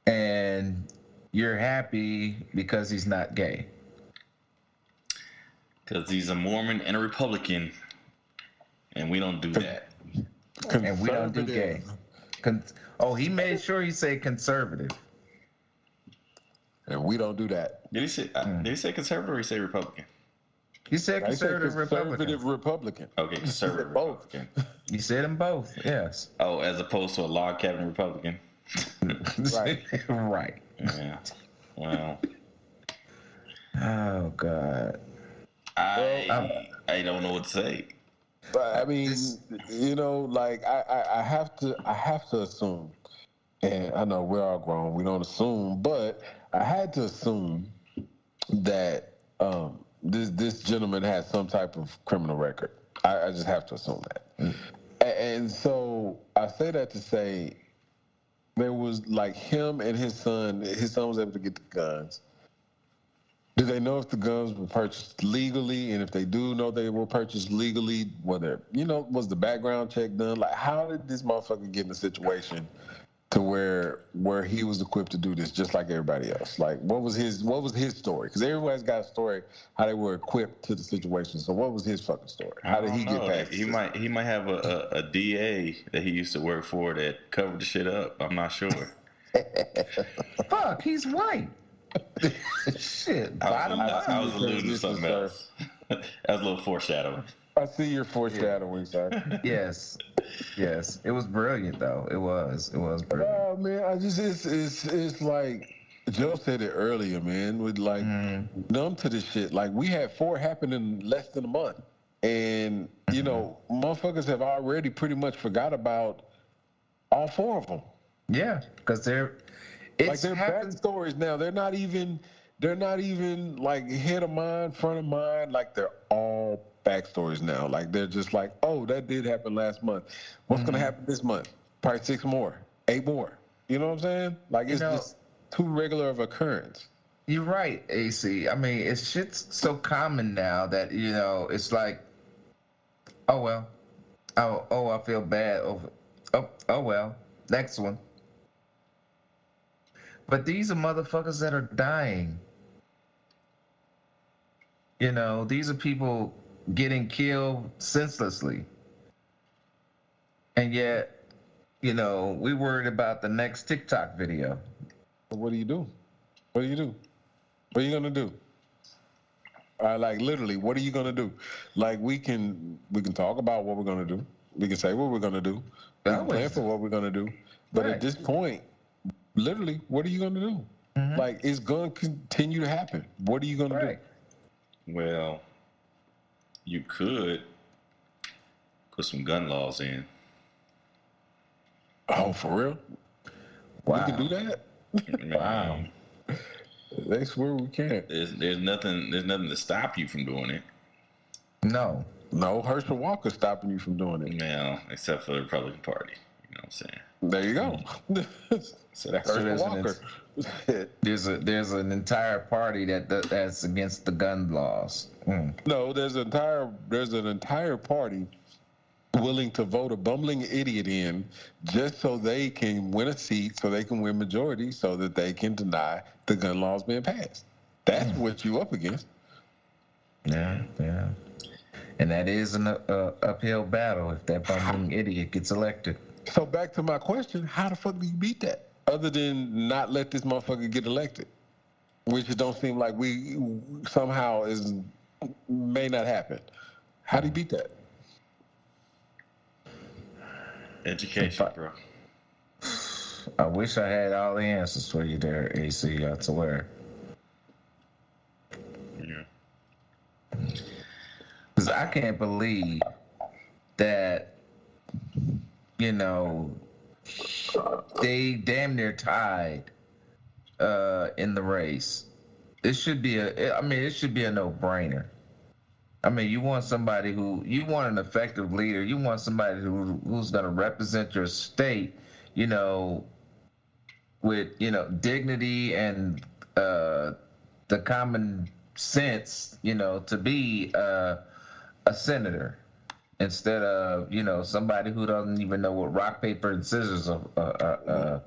and you're happy because he's not gay. Because he's a Mormon and a Republican, and we don't do that. And we don't do gay. He made sure he said conservative. And we don't do that. Did he say conservative or he say Republican? He said conservative Republican. Okay, conservative Republican. You said them both, yes. Oh, as opposed to a log cabin Republican. Right. Right. Yeah. Well. Oh God. I don't know what to say. But I mean, I have to assume, and I know we're all grown, we don't assume, but I had to assume that this gentleman has some type of criminal record. I just have to assume that. And so I say that to say there was like him and his son was able to get the guns. Do they know if the guns were purchased legally? And if they do know they were purchased legally, was the background check done? Like, how did this motherfucker get in a situation to where he was equipped to do this just like everybody else? Like, what was his story? Because everybody's got a story how they were equipped to the situation. So what was his fucking story? How did he get past He might have a DA that he used to work for that covered the shit up. I'm not sure. Fuck, he's white. Shit. I was alluding to something else. That was a little foreshadowing. I see your foreshadowing, sir. Yes. It was brilliant, though. It was brilliant. Oh man, it's like Joe said it earlier, man. With like numb to this shit. Like we had 4 happen in less than a month, and motherfuckers have already pretty much forgot about all 4 of them. Yeah, because they're backstories now. They're not even like head of mind, front of mind. Like they're all backstories now. Like they're just like, oh, that did happen last month. What's gonna happen this month? Probably 6 more, 8 more. You know what I'm saying? Like it's just too regular of occurrence. You're right, AC. I mean, it's shit's so common now that it's like, oh well, oh I feel bad over. Oh well, next one. But these are motherfuckers that are dying. These are people getting killed senselessly. And yet, we worried about the next TikTok video. What do you do? What are you going to do? Like literally, what are you going to do? Like we can talk about what we're going to do. We can say what we're going to do. We can plan for what we're going to do. But at this point, literally, what are you going to do? Like, it's going to continue to happen. What are you going to do? Well, you could put some gun laws in. Oh, for real? We can do that? Wow. They swear we can't. There's nothing to stop you from doing it. No, Hershall Walker stopping you from doing it. No, except for the Republican Party. You know what I'm saying? There you go. So that's Hershall Walker. There's an entire party that's against the gun laws. No, there's an entire party willing to vote a bumbling idiot in just so they can win a seat, so they can win majority, so that they can deny the gun laws being passed. That's what you up against. Yeah. And that is an uphill battle if that bumbling idiot gets elected. So back to my question, how the fuck do you beat that? Other than not let this motherfucker get elected, which it don't seem like we somehow may not happen. How do you beat that? Education, bro. I wish I had all the answers for you there, AC. I swear. Yeah. Because I can't believe that, they damn near tied in the race. It should be a no-brainer. I mean, you want an effective leader. You want somebody who's going to represent your state, with, dignity and the common sense, to be a senator instead of, somebody who doesn't even know what rock, paper, and scissors are.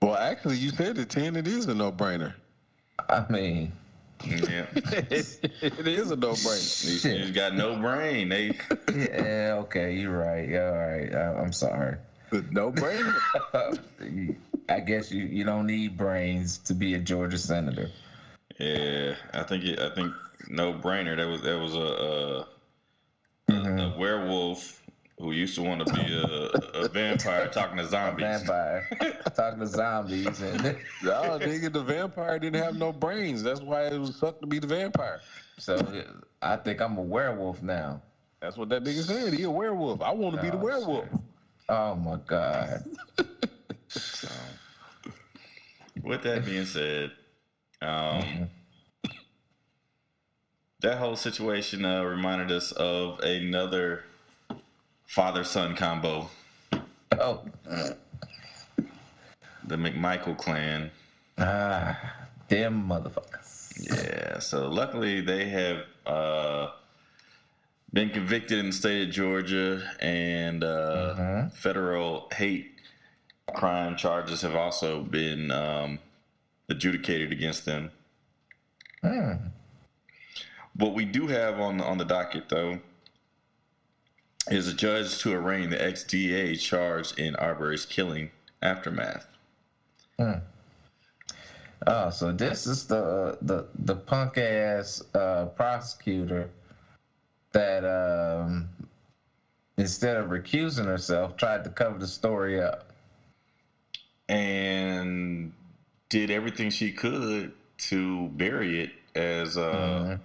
Well, actually, you said it, 10. It is a no-brainer. I mean... Yeah. It is a no-brainer. You got no brain. Yeah, okay, you're right. Yeah, all right. I'm sorry. No-brainer? I guess you don't need brains to be a Georgia senator. Yeah, I think no-brainer. That was a werewolf who used to want to be a vampire talking to zombies. Talking to zombies. And no, nigga, the vampire didn't have no brains. That's why it was sucked to be the vampire. So I think I'm a werewolf now. That's what that nigga said. He a werewolf. I want to be the werewolf. Shit. Oh, my God. So, with that being said, that whole situation reminded us of another father-son combo. Oh. The McMichael clan. Damn motherfuckers. Yeah, so luckily they have been convicted in the state of Georgia, and federal hate crime charges have also been adjudicated against them. What we do have on the docket, though, is a judge to arraign the ex-DA charged in Arbery's killing aftermath. Oh, so this is the punk ass prosecutor that instead of recusing herself tried to cover the story up and did everything she could to bury it, as her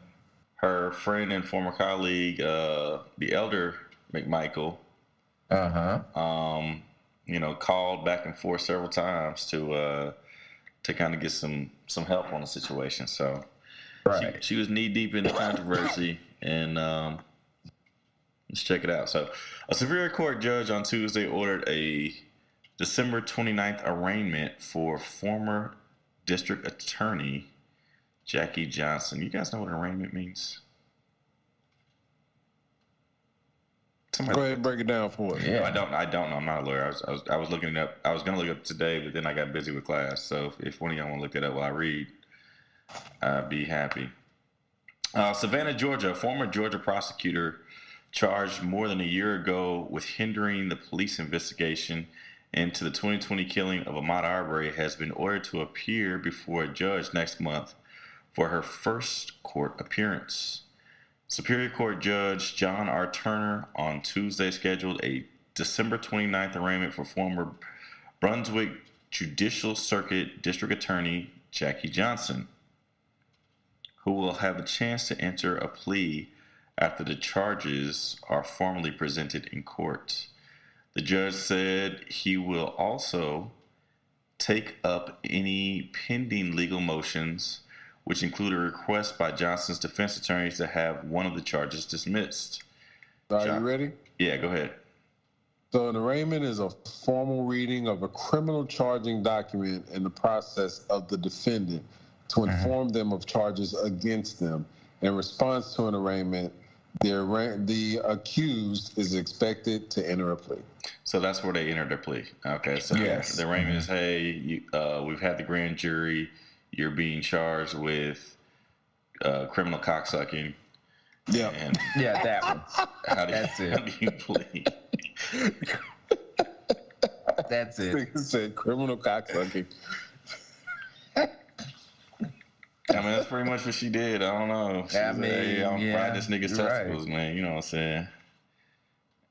friend and former colleague, the elder McMichael, called back and forth several times to kind of get some help on the situation. So she was knee deep in the controversy, and let's check it out. So a Superior Court judge on Tuesday ordered a December 29th arraignment for former District Attorney Jackie Johnson. You guys know what an arraignment means? Go ahead and break it down for us. Yeah, I don't know. I'm not a lawyer. I was looking it up. I was going to look it up today, but then I got busy with class. So if one of y'all want to look it up while I read, I'd be happy. Savannah, Georgia, a former Georgia prosecutor charged more than a year ago with hindering the police investigation into the 2020 killing of Amaud Arbery, has been ordered to appear before a judge next month for her first court appearance. Superior Court Judge John R. Turner on Tuesday scheduled a December 29th arraignment for former Brunswick Judicial Circuit District Attorney Jackie Johnson, who will have a chance to enter a plea after the charges are formally presented in court. The judge said he will also take up any pending legal motions, which include a request by Johnson's defense attorneys to have one of the charges dismissed. Are you ready? Yeah, go ahead. So an arraignment is a formal reading of a criminal charging document in the process of the defendant to inform them of charges against them. In response to an arraignment, the accused is expected to enter a plea. So that's where they enter their plea. Okay, so yes. The arraignment is, hey, we've had the grand jury. You're being charged with criminal cocksucking. Yeah. And Yeah, that one. That's it. How do you plead? That's it. Nigga said criminal cocksucking. I mean, that's pretty much what she did. I don't know. She was like, hey, I'm riding this nigga's testicles, man. You know what I'm saying?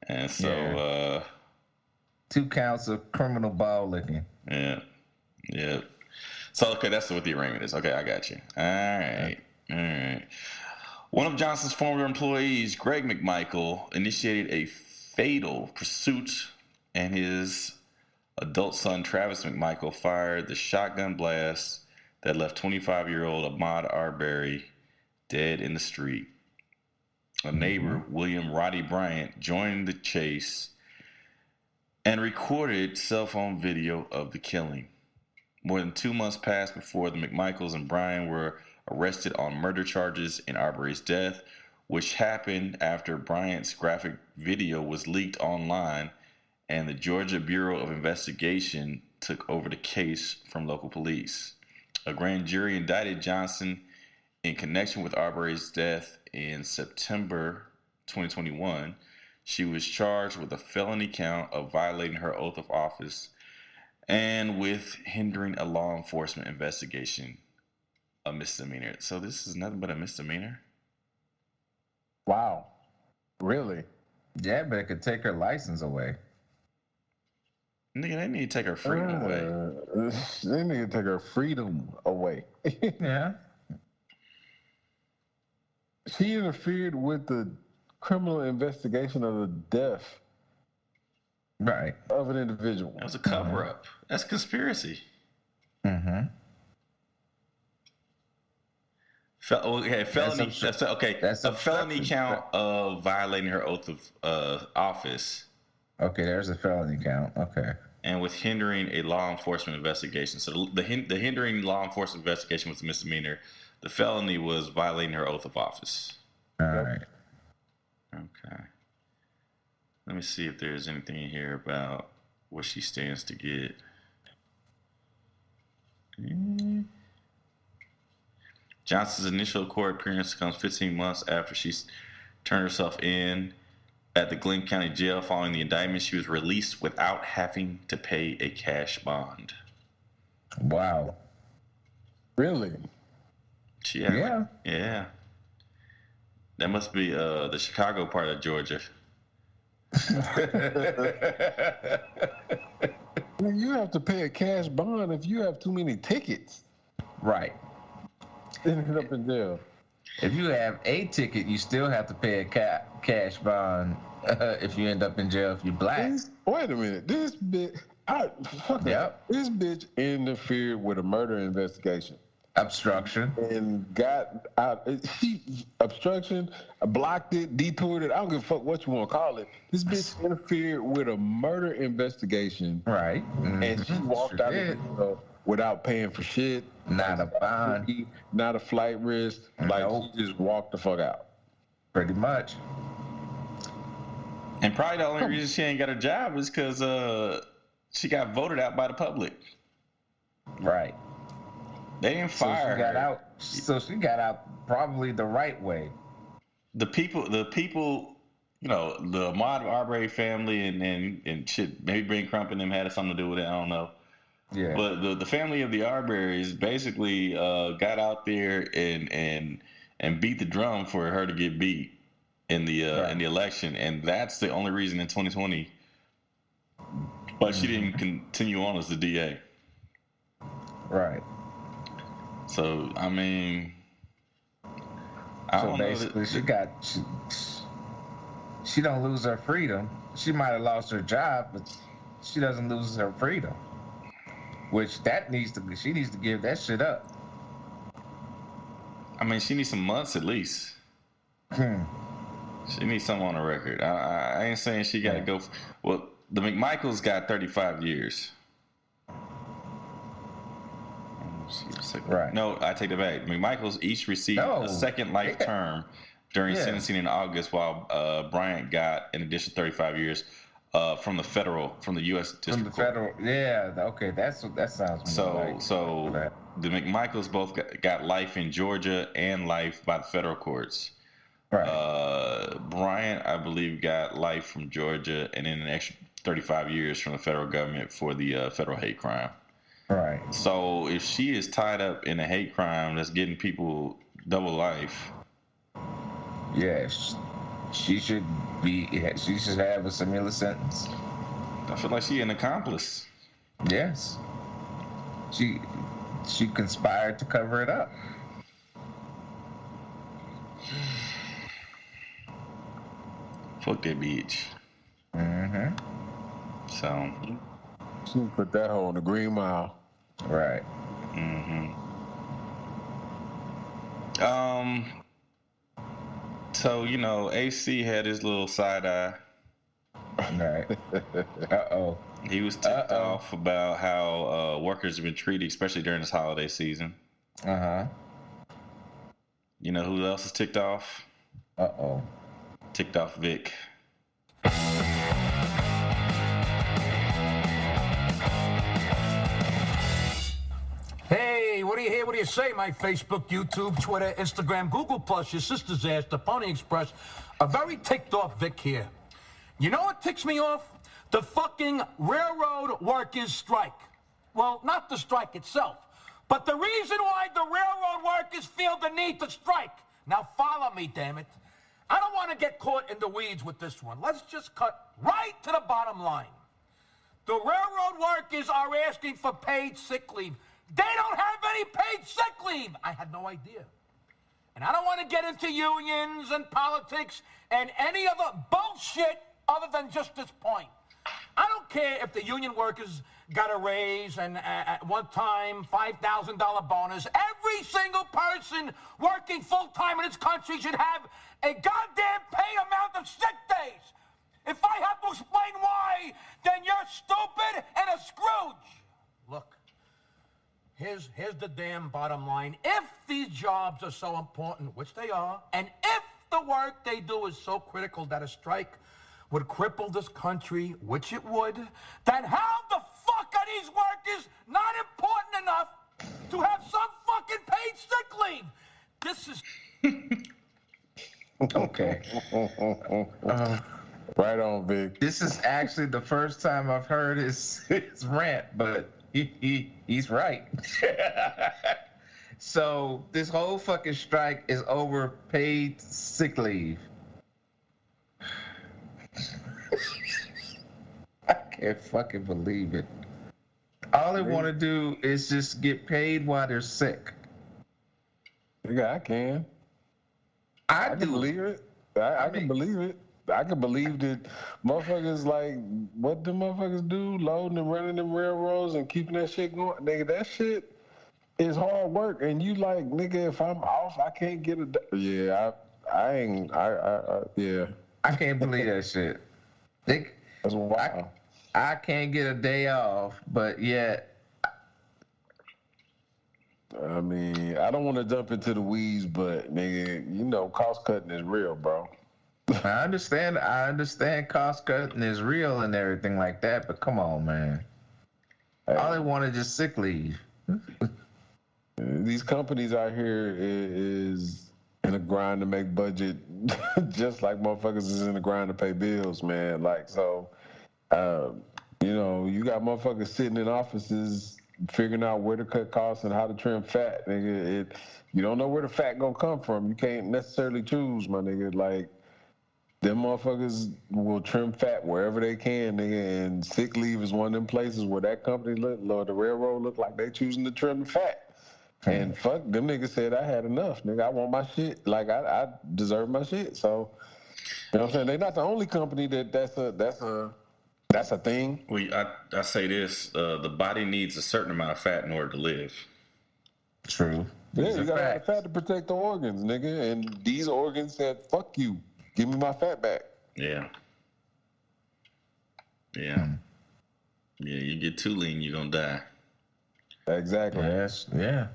And so, 2 counts of criminal ball licking. Yeah. So, okay, that's what the arraignment is. Okay, I got you. All right. One of Johnson's former employees, Greg McMichael, initiated a fatal pursuit, and his adult son, Travis McMichael, fired the shotgun blast that left 25-year-old Amaud Arbery dead in the street. A neighbor, William Roddy Bryant, joined the chase and recorded cell phone video of the killing. More than 2 months passed before the McMichaels and Bryant were arrested on murder charges in Arbery's death, which happened after Bryant's graphic video was leaked online and the Georgia Bureau of Investigation took over the case from local police. A grand jury indicted Johnson in connection with Arbery's death in September 2021. She was charged with a felony count of violating her oath of office and with hindering a law enforcement investigation, a misdemeanor. So this is nothing but a misdemeanor? Wow. Really? Yeah, but it could take her license away. Nigga, they need to take her freedom away. They need to take her freedom away. Yeah. She interfered with the criminal investigation of the death of an individual. That was a cover-up. That's conspiracy. Mm-hmm. Felony. That's a felony count of violating her oath of office. Okay, there's a felony count. Okay. And with hindering a law enforcement investigation. So the hindering law enforcement investigation was a misdemeanor. The felony was violating her oath of office. All right. Okay. Let me see if there's anything in here about what she stands to get. Johnson's initial court appearance comes 15 months after she turned herself in at the Glenn County Jail. Following the indictment, she was released without having to pay a cash bond. Wow. Really? Yeah. That must be the Chicago part of Georgia. You have to pay a cash bond if you have too many tickets. Right. Ended up in jail. If you have a ticket, you still have to pay a cash bond if you end up in jail if you're black. Wait a minute. This bitch interfered with a murder investigation. Obstruction. And got out. Obstruction, blocked it, detoured it. I don't give a fuck what you want to call it. This bitch interfered with a murder investigation. Right. Mm-hmm. And she walked out of jail without paying for shit. Not a bond. Not a flight risk. Like, she just walked the fuck out. Pretty much. And probably the only reason she ain't got a job is because she got voted out by the public. Right. They didn't fire her. So she got out probably the right way. The people, you know, the Amaud Arbery family and shit, maybe Ben Crump and them had something to do with it. I don't know. Yeah. But the family of the Arbery's basically got out there and beat the drum for her to get beat in the election, and that's the only reason in 2020. But she didn't continue on as the DA. Right. So I mean, basically, she don't lose her freedom. She might have lost her job, but she doesn't lose her freedom. which she needs to give that shit up. I mean, she needs some months at least. She needs something on the record. I ain't saying she got to go. Well, the McMichaels got 35 years. Right. No, I take it back. McMichaels each received a second life term during sentencing in August, while Bryant got an additional 35 years from the U.S. District Court. Okay, that sounds more so the McMichaels both got life in Georgia and life by the federal courts. Right. Bryant, I believe, got life from Georgia and then an extra 35 years from the federal government for the federal hate crime. Right. So if she is tied up in a hate crime that's getting people double life, yes, she should have a similar sentence. I feel like she's an accomplice. Yes. She conspired to cover it up. Fuck that bitch. Mm-hmm. So she put that hoe on the Green Mile. Right. Mm-hmm. So, AC had his little side eye. Right. Uh-oh. He was ticked off about how workers have been treated, especially during this holiday season. Uh-huh. You know who else is ticked off? Uh-oh. Ticked off Vic. Hey, what do you hear? What do you say? My Facebook, YouTube, Twitter, Instagram, Google+, your sister's ass, the Pony Express. A very ticked off Vic here. You know what ticks me off? The fucking railroad workers strike. Well, not the strike itself, but the reason why the railroad workers feel the need to strike. Now follow me, damn it. I don't want to get caught in the weeds with this one. Let's just cut right to the bottom line. The railroad workers are asking for paid sick leave. They don't have any paid sick leave. I had no idea. And I don't want to get into unions and politics and any other bullshit other than just this point. I don't care if the union workers got a raise and at one time $5,000 bonus. Every single person working full-time in this country should have a goddamn paid amount of sick days. If I have to explain why, then you're stupid and a Scrooge. Look, here's the damn bottom line. If these jobs are so important, which they are, and if the work they do is so critical that a strike would cripple this country, which it would, then how the fuck are these workers not important enough to have some fucking paid sick leave? This is... Okay. Right on, Vic. This is actually the first time I've heard his rant, but he's right. So this whole fucking strike is over paid sick leave. I can't fucking believe it. All they want to do is just get paid while they're sick. Yeah, I can. I can believe it. I can believe it. I can believe that motherfuckers like what the motherfuckers do, loading and running them railroads and keeping that shit going. Nigga, that shit is hard work. And you like, nigga, if I'm off, I can't get a yeah. I can't believe that shit. That's wild. I can't get a day off, but yet. I mean, I don't want to jump into the weeds, but nigga, cost cutting is real, bro. I understand cost cutting is real and everything like that, but come on, man. Hey. All they want is just sick leave. These companies out here is in a grind to make budget, just like motherfuckers is in a grind to pay bills, man. Like, so, you got motherfuckers sitting in offices figuring out where to cut costs and how to trim fat, nigga. You don't know where the fat gonna come from. You can't necessarily choose, my nigga. Like, them motherfuckers will trim fat wherever they can, nigga. And sick leave is one of them places where that company the railroad look like they choosing to trim the fat. And fuck, them niggas said I had enough, nigga. I want my shit. Like, I deserve my shit. So, you know what I'm saying? They're not the only company that's a That's a thing. I say this: the body needs a certain amount of fat in order to live. True. Yeah, you gotta have the fat to protect the organs, nigga. And these organs said, "Fuck you, give me my fat back." Yeah. Yeah. Yeah. You get too lean, you're gonna die. Exactly. Yes. Yeah.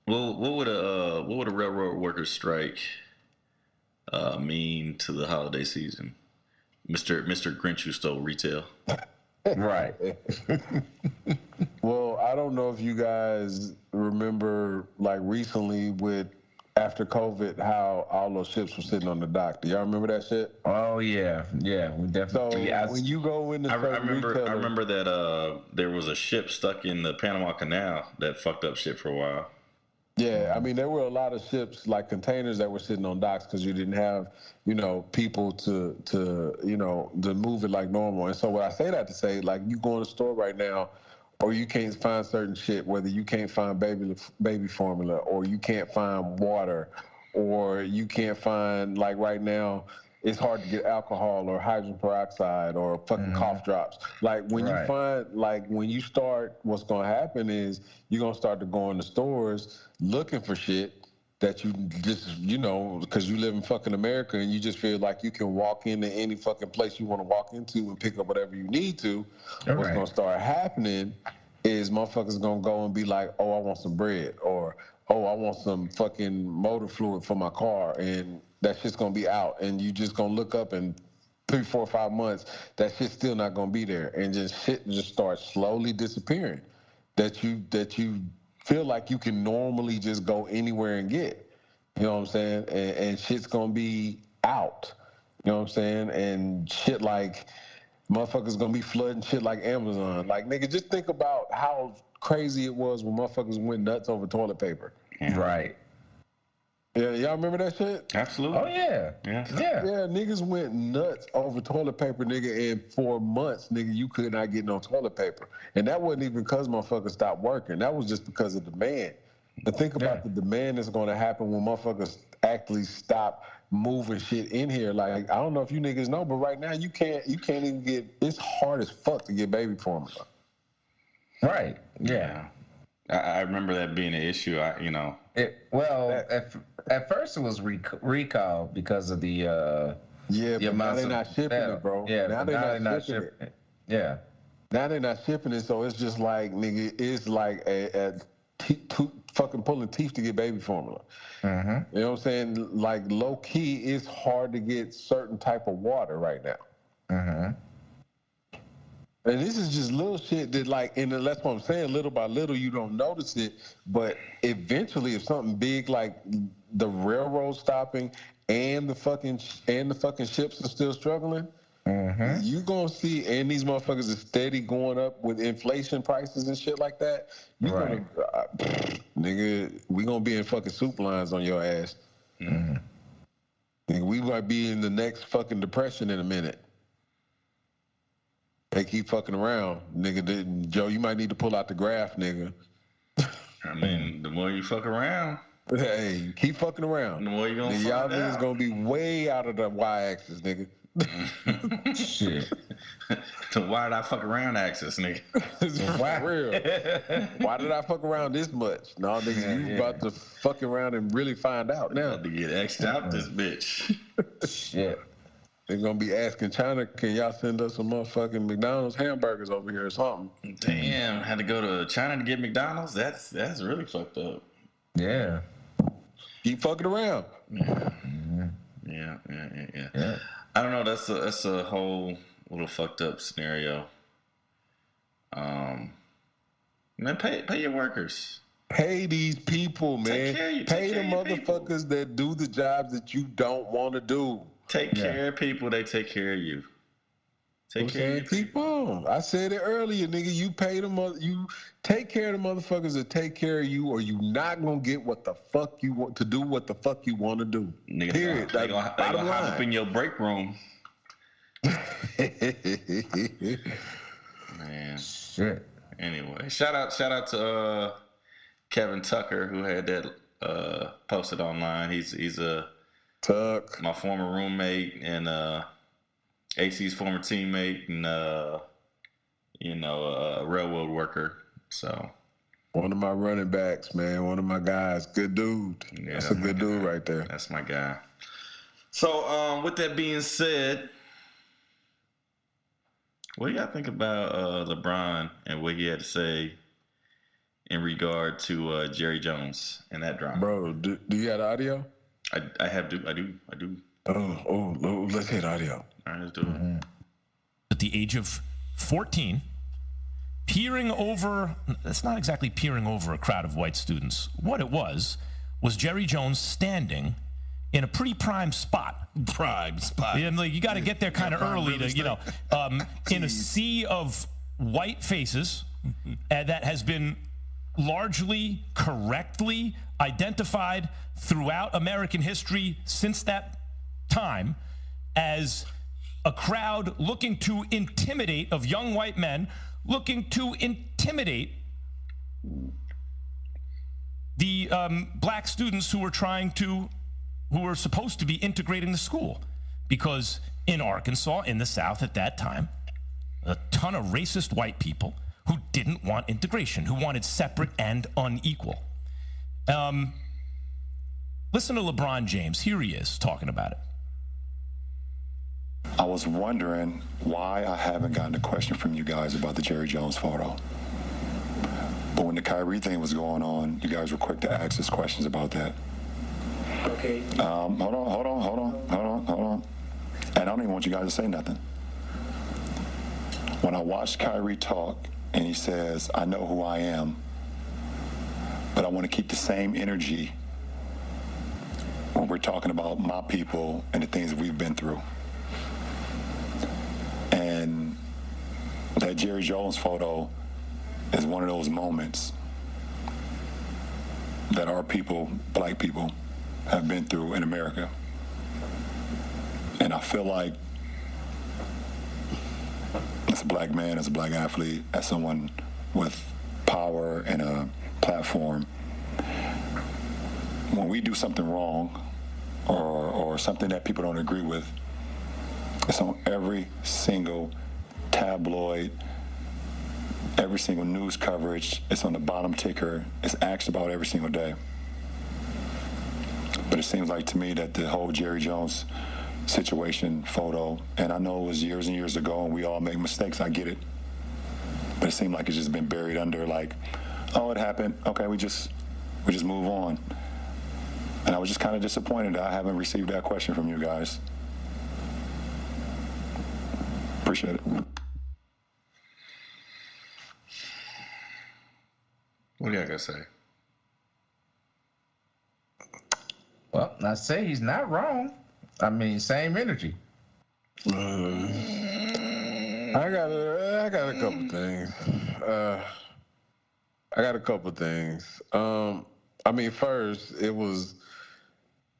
Well, what would a railroad workers strike mean to the holiday season, Mr. Grinch who stole retail? Right. Well, I don't know if you guys remember, like recently with after COVID, how all those ships were sitting on the dock. Do y'all remember that shit? Oh yeah, we definitely. So when you go into I remember that there was a ship stuck in the Panama Canal that fucked up shit for a while. Yeah, I mean, there were a lot of ships, like containers, that were sitting on docks because you didn't have, people to move it like normal. And so what I say that to say, like, you go in the store right now, or you can't find certain shit, whether you can't find baby formula, or you can't find water, or you can't find, like right now, it's hard to get alcohol or hydrogen peroxide or fucking cough drops. Like when you find, like when you start, what's going to happen is you're going to start to go in the stores looking for shit that you just, because you live in fucking America and you just feel like you can walk into any fucking place you want to walk into and pick up whatever you need to. What's going to start happening is motherfuckers going to go and be like, oh, I want some bread, or, oh, I want some fucking motor fluid for my car, and that shit's gonna be out, and you just gonna look up in 3, 4, 5 months, that shit's still not gonna be there, and just shit just starts slowly disappearing. That you feel like you can normally just go anywhere and get. You know what I'm saying? And shit's gonna be out. You know what I'm saying? And shit like motherfuckers gonna be flooding shit like Amazon. Like, nigga, just think about how crazy it was when motherfuckers went nuts over toilet paper. Right. Yeah, y'all remember that shit? Absolutely. Oh yeah. Yeah. Yeah, niggas went nuts over toilet paper, nigga, and for months, nigga, you could not get no toilet paper. And that wasn't even because motherfuckers stopped working. That was just because of demand. To think about the demand that's going to happen when motherfuckers actually stop moving shit in here. Like, I don't know if you niggas know, but right now you can't even get, it's hard as fuck to get baby formula. Right. Yeah. I remember that being an issue. At first it was recalled because of the but now they're not shipping it, bro. Yeah, now they're not shipping it. Yeah. Now they're not shipping it, so it's just like, nigga, it's like fucking pulling teeth to get baby formula. Mm-hmm. You know what I'm saying? Like, low key, it's hard to get certain type of water right now. Mm-hmm. And this is just little shit that, like, and that's what I'm saying, little by little, you don't notice it, but eventually, if something big like the railroad stopping and the fucking ships are still struggling, you gonna see, and these motherfuckers are steady going up with inflation prices and shit like that. You gonna, nigga, we gonna be in fucking soup lines on your ass. Mm-hmm. Nigga, we might be in the next fucking depression in a minute. They keep fucking around, nigga. Joe, you might need to pull out the graph, nigga. I mean, the more you fuck around, hey, keep fucking around. The more you gonna nigga, find y'all niggas out. gonna be way out of the y-axis, nigga. Shit. So why did I fuck around axis, nigga? For real. Why did I fuck around this much? No, nigga, you about to fuck around and really find out now. About to get X'd out this bitch. Shit. They're gonna be asking China, can y'all send us some motherfucking McDonald's hamburgers over here or something? Damn, had to go to China to get McDonald's? That's really fucked up. Yeah. Keep fucking around. Yeah. Yeah. I don't know. That's a whole little fucked up scenario. Man, pay your workers. Pay these people, man. Pay the motherfuckers that do the jobs that you don't want to do. Take care of people. They take care of you. Take care of people. I said it earlier, nigga. You pay them. You take care of the motherfuckers that take care of you, or you not gonna get what the fuck you want to do. What the fuck you want to do? Nigga, period. They gonna hop up in your break room. Man. Shit. Anyway, shout out to Kevin Tucker, who had that posted online. He's a Tuck, my former roommate, and AC's former teammate and a railroad worker. So one of my running backs, man. One of my guys. Good dude. Yeah, that's a good dude right there. That's my guy. So with that being said, what do y'all think about LeBron and what he had to say in regard to Jerry Jones and that drama? Bro, do you have the audio? I do. Oh, let's hit audio. All right, let's do it. At the age of 14, peering over, that's not exactly peering over a crowd of white students. What it was Jerry Jones standing in a pretty prime spot. Yeah, like you got to get there kind of early to, in a sea of white faces that has been largely correctly identified throughout American history since that time as a crowd looking to intimidate of young white men, looking to intimidate the black students who were supposed to be integrating the school. Because in Arkansas, in the South at that time, a ton of racist white people who didn't want integration, who wanted separate and unequal. Listen to LeBron James. Here he is talking about it. I was wondering why I haven't gotten a question from you guys about the Jerry Jones photo. But when the Kyrie thing was going on, you guys were quick to ask us questions about that. Okay. Hold on. And I don't even want you guys to say nothing. When I watched Kyrie talk and he says, I know who I am, but I want to keep the same energy when we're talking about my people and the things that we've been through. And that Jerry Jones photo is one of those moments that our people, black people, have been through in America. And I feel like as a black man, as a black athlete, as someone with power and a platform, when we do something wrong or something that people don't agree with, it's on every single tabloid, every single news coverage. It's on the bottom ticker. It's asked about every single day. But it seems like to me that the whole Jerry Jones situation photo, and I know it was years and years ago and we all make mistakes, I get it. But it seemed like it's just been buried under like, oh, it happened. Okay, we just move on. And I was just kind of disappointed that I haven't received that question from you guys. Appreciate it. What do you got to say? Well, I say he's not wrong. I mean, same energy. I got a couple things. I mean, first, it was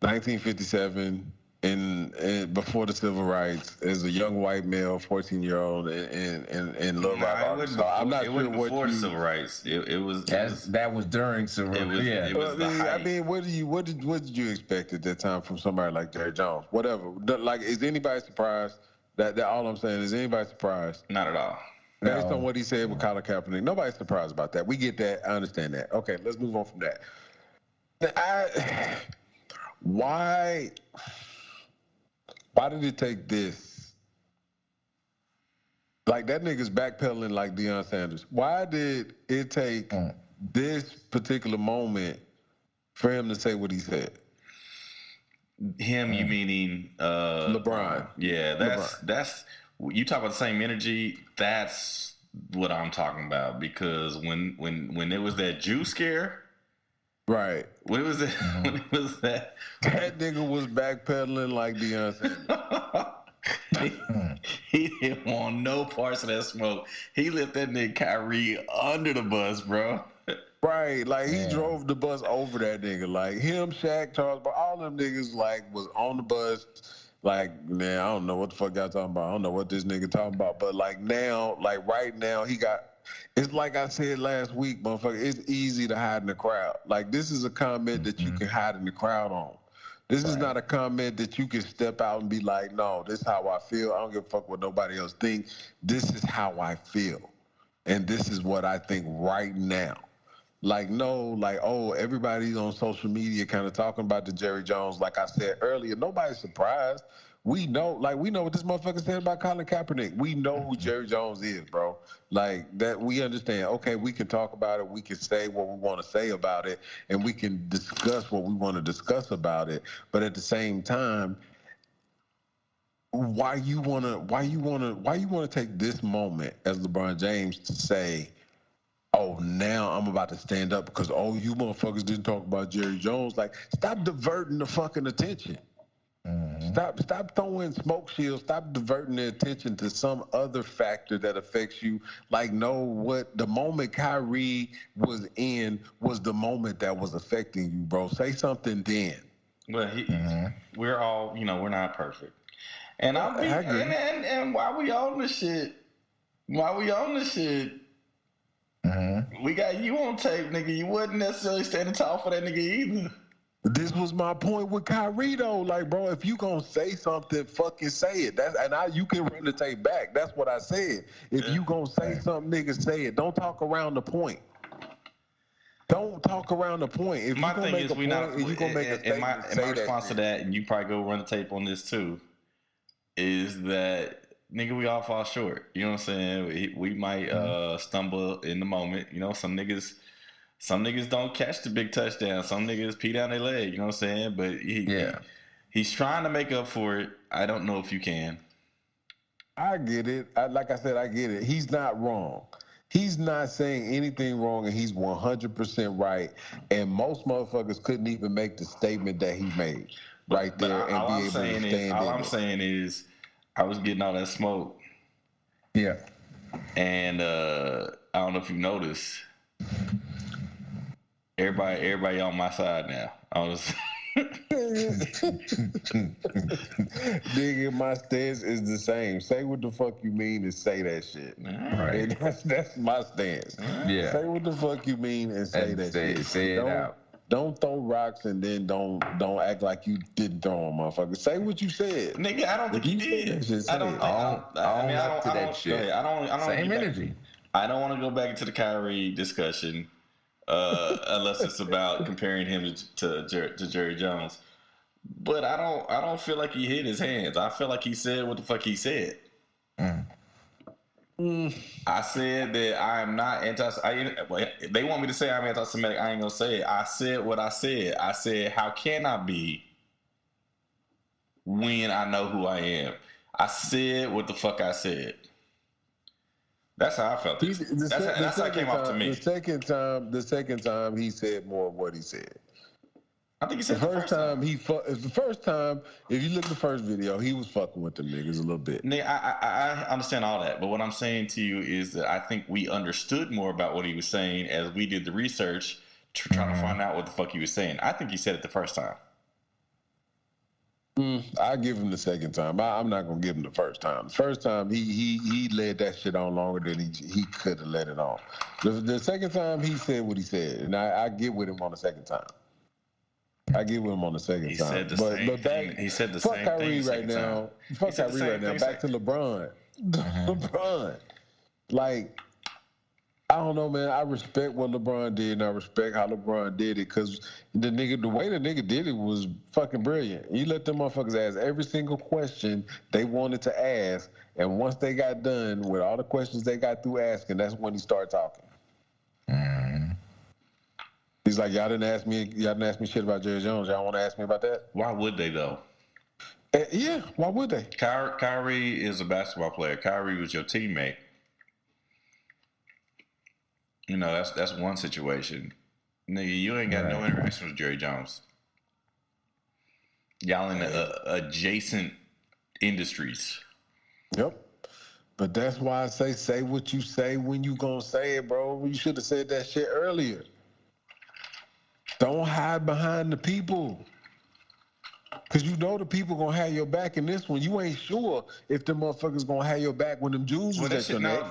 1957, and before the civil rights, as a young white male, 14-year-old in Little Rock, Arkansas. I'm not sure what before the civil rights. It was that was during civil rights. Yeah. I mean, what did you expect at that time from somebody like Jerry Jones? Whatever. Like, is anybody surprised? That all I'm saying is, anybody surprised? Not at all. Based on what he said with Colin Kaepernick, nobody's surprised about that. We get that. I understand that. Okay, let's move on from that. Why did it take this? Like, that nigga's backpedaling like Deion Sanders. Why did it take this particular moment for him to say what he said? Him, you meaning LeBron? Yeah, that's you talk about the same energy. That's what I'm talking about, because when it was that Jew scare. Right. When was it? When it was that? That nigga was backpedaling like Deion Sanders. He didn't want no parts of that smoke. He left that nigga Kyrie under the bus, bro. Right, like he drove the bus over that nigga. Like him, Shaq, Charles, but all them niggas like was on the bus. Like, man, I don't know what the fuck y'all talking about. I don't know what this nigga talking about. But like now, like right now, he got. It's like I said last week, motherfucker. It's easy to hide in the crowd. Like, this is a comment that you can hide in the crowd on. This is not a comment that you can step out and be like, no, this is how I feel. I don't give a fuck what nobody else thinks. This is how I feel. And this is what I think right now. Like, no, like, oh, everybody's on social media kind of talking about the Jerry Jones. Like I said earlier, nobody's surprised. We know what this motherfucker said about Colin Kaepernick. We know who Jerry Jones is, bro. Like, that we understand. Okay, we can talk about it. We can say what we want to say about it, and we can discuss what we want to discuss about it. But at the same time, why you wanna take this moment as LeBron James to say, oh, now I'm about to stand up because, oh, you motherfuckers didn't talk about Jerry Jones. Like, stop diverting the fucking attention. Stop throwing smoke shields. Stop diverting the attention to some other factor that affects you. Like, no, what the moment Kyrie was in was the moment that was affecting you, bro. Say something then. Well, we're all, we're not perfect. And I agree. And while we on this shit, we got you on tape, nigga. You wasn't necessarily standing tall for that nigga either. This was my point with Kyrie, though. Like, bro, if you gonna say something, fucking say it. You can run the tape back. That's what I said. If you gonna say something, nigga, say it. Don't talk around the point. Don't talk around the point. If my thing is, my response to that, and you probably go run the tape on this too, is that, nigga, we all fall short. You know what I'm saying? We might stumble in the moment. Some niggas don't catch the big touchdown. Some niggas pee down their leg. You know what I'm saying? But he's trying to make up for it. I don't know if you can. I get it. Like I said, I get it. He's not wrong. He's not saying anything wrong, and he's 100% right. And most motherfuckers couldn't even make the statement that he made right there and be able to stand in it. All I'm saying is, I was getting all that smoke. Yeah. And I don't know if you noticed, everybody on my side now. I was nigga, my stance is the same. Say what the fuck you mean and say that shit. Right. That's my stance. Yeah. Say what the fuck you mean and say that shit. Say it out. Don't throw rocks and then don't act like you didn't throw them, motherfucker. Say what you said. Nigga, I don't think you did. I don't Same energy. I don't want to go back into the Kyrie discussion unless it's about comparing him to Jerry Jones. But I don't feel like he hit his hands. I feel like he said what the fuck he said. I said that I am not they want me to say I'm anti-Semitic. I ain't gonna say it. I said what I said. I said, how can I be when I know who I am? I said what the fuck I said. That's how I felt. That's how it came off to me. The second time he said more of what he said. I think he said the first time. If you look at the first video, he was fucking with them niggas a little bit. I understand all that, but what I'm saying to you is that I think we understood more about what he was saying as we did the research trying to find out what the fuck he was saying. I think he said it the first time. I give him the second time. I'm not gonna give him the first time. The first time he led that shit on longer than he could have let it on. The second time he said what he said, and I get with him on the second time. He said the same thing. He said the same thing. Fuck Kyrie right now. Back to LeBron. LeBron. Like, I don't know, man. I respect what LeBron did, and I respect how LeBron did it, because the way the nigga did it was fucking brilliant. You let them motherfuckers ask every single question they wanted to ask, and once they got done with all the questions they got through asking, that's when he started talking. He's like, y'all didn't ask me shit about Jerry Jones. Y'all want to ask me about that? Why would they, though? Yeah, why would they? Kyrie is a basketball player. Kyrie was your teammate. That's one situation. Nigga, you ain't got no interaction with Jerry Jones. Y'all in adjacent industries. Yep. But that's why I say what you say when you gonna say it, bro. You should have said that shit earlier. Don't hide behind the people. Because you know the people going to have your back in this one. You ain't sure if the motherfuckers going to have your back when them Jews was at your neck.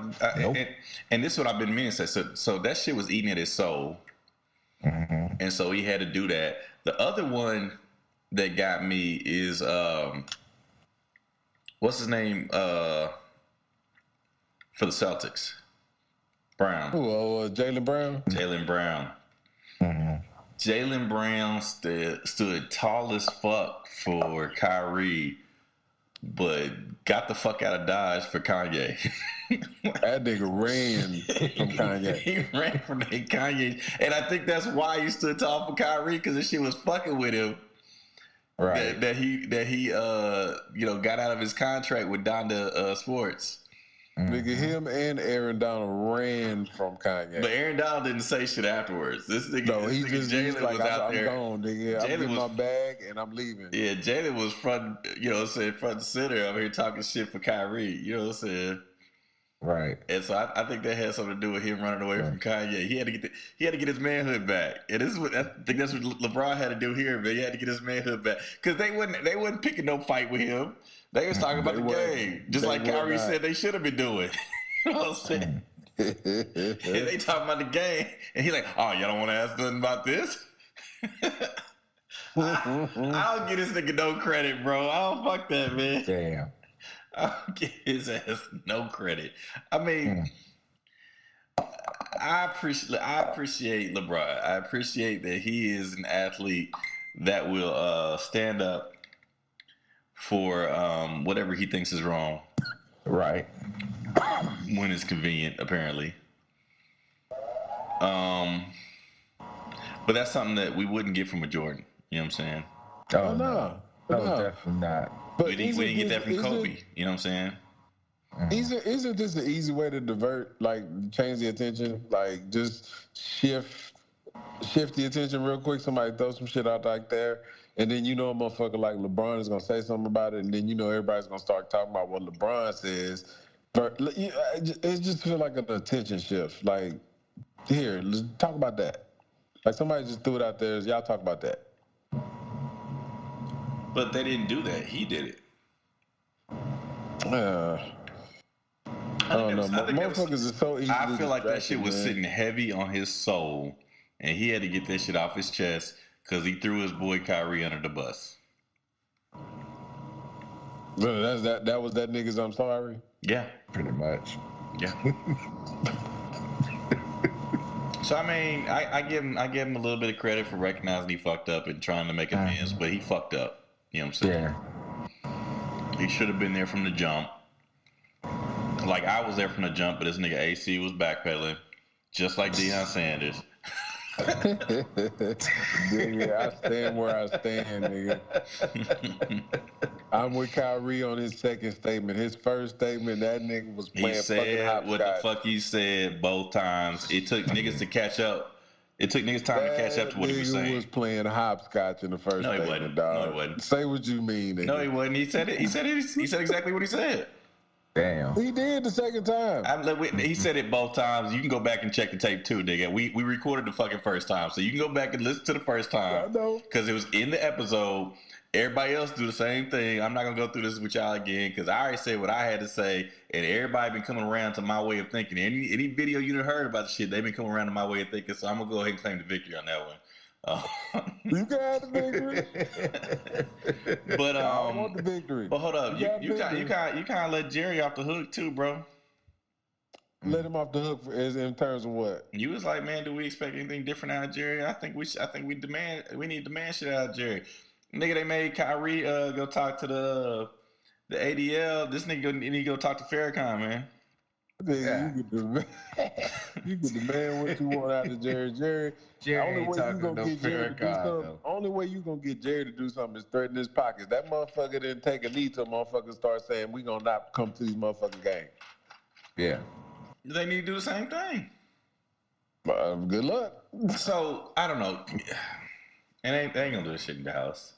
And this is what I've been meaning to say. So that shit was eating at his soul. And so he had to do that. The other one, that got me is what's his name for the Celtics? Brown. Who? Jaylen Brown. Jaylen Brown. Jaylen Brown stood tall as fuck for Kyrie, but got the fuck out of Dodge for Kanye. That nigga ran from Kanye. He ran from Kanye, and I think that's why he stood tall for Kyrie, because this shit was fucking with him. Right. That he got out of his contract with Donda Sports. Nigga, him and Aaron Donald ran from Kanye. But Aaron Donald didn't say shit afterwards. This nigga Jalen like, was out there. I'm gone, nigga. I'm getting my bag and I'm leaving. Yeah, Jalen was front and center over here talking shit for Kyrie. You know what I'm saying? Right. And so I think that had something to do with him running away from Kanye. He had to get his manhood back. And this is what I think that's what LeBron had to do here, man. He had to get his manhood back. Because they wasn't picking no fight with him. They was talking about the game. Just like Kyrie said they should have been doing. You know what I'm saying? And they talking about the game. And he like, oh, y'all don't want to ask nothing about this? I don't give this nigga no credit, bro. I don't fuck that, man. Damn. I don't give his ass no credit. I mean, I appreciate LeBron. I appreciate that he is an athlete that will stand up for whatever he thinks is wrong. Right. When it's convenient, apparently. But that's something that we wouldn't get from a Jordan. You know what I'm saying? Oh, no. No, definitely not. But we didn't get that from Kobe. You know what I'm saying? Isn't this an easy way to divert, like, change the attention? Like, just shift the attention real quick. Somebody throw some shit out like there. And then a motherfucker like LeBron is going to say something about it. And then everybody's going to start talking about what LeBron says. But it just feels like an attention shift. Like, here, let's talk about that. Like, somebody just threw it out there. Y'all talk about that. But they didn't do that. He did it. I don't know. Motherfuckers is so easy. I feel like that shit was sitting heavy on his soul. And he had to get that shit off his chest. Because he threw his boy Kyrie under the bus. Well, that was that nigga's I'm sorry? Yeah. Pretty much. Yeah. So, I mean, I give him a little bit of credit for recognizing he fucked up and trying to make amends, but he fucked up. You know what I'm saying? Yeah. He should have been there from the jump. Like, I was there from the jump, but this nigga AC was backpedaling, just like Deion Sanders. Nigga, I stand where I stand, nigga. I'm with Kyrie on his second statement. His first statement, that nigga was playing fucking hopscotch. What the fuck he said both times. It took niggas to catch up. It took niggas time to catch up to what he was saying. He was playing hopscotch in the first statement, dog. No, he wasn't. Say what you mean, nigga. No, he wasn't. He said it. He said exactly what he said. Damn. He did the second time. He said it both times. You can go back and check the tape too, nigga. We recorded the fucking first time, so you can go back and listen to the first time. I know. Because it was in the episode. Everybody else do the same thing. I'm not gonna go through this with y'all again because I already said what I had to say, and everybody been coming around to my way of thinking. Any video you done heard about the shit, they've been coming around to my way of thinking. So I'm gonna go ahead and claim the victory on that one. You got the victory. But I want the victory. But hold up, you kind of let Jerry off the hook too, bro. Let him off the hook in terms of what? You was like, man, do we expect anything different out of Jerry? I think we need to demand shit out of Jerry. Nigga, they made Kyrie go talk to the ADL. This nigga need to go talk to Farrakhan, man. Yeah. You can demand what you want out of Jerry. Jerry only way you gonna get Jerry to do something. Only way you gonna get Jerry to do something is threaten his pockets. That motherfucker didn't take a knee till motherfuckers start saying we gonna not come to these motherfucking games. Yeah. They need to do the same thing. Good luck. So I don't know. And they ain't gonna do this shit in the house.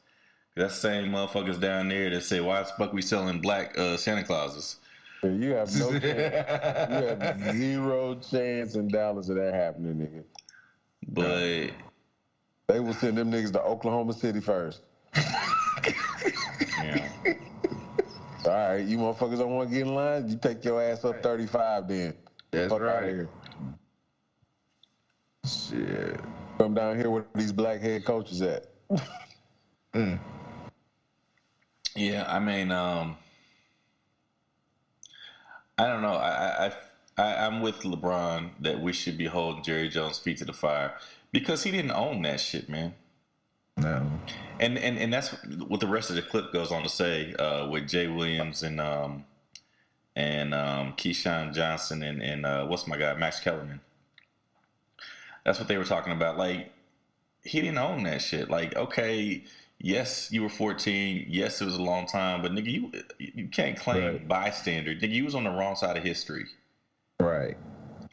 That's the same motherfuckers down there that say, why the fuck we selling black Santa Clauses? You have no chance. You have zero chance in Dallas of that happening, nigga. But they will send them niggas to Oklahoma City first. Yeah. All right, you motherfuckers don't want to get in line? You take your ass up 35 then. That's fuck right. Out of here. Shit. Come down here where these black head coaches at. Yeah, I mean, I don't know. I'm with LeBron that we should be holding Jerry Jones' feet to the fire because he didn't own that shit, man. No. And that's what the rest of the clip goes on to say with Jay Williams and Keyshawn Johnson and what's my guy, Max Kellerman. That's what they were talking about. Like, he didn't own that shit. Like, okay, yes, you were 14. Yes, it was a long time, but nigga, you can't claim bystander. Nigga, you was on the wrong side of history. Right.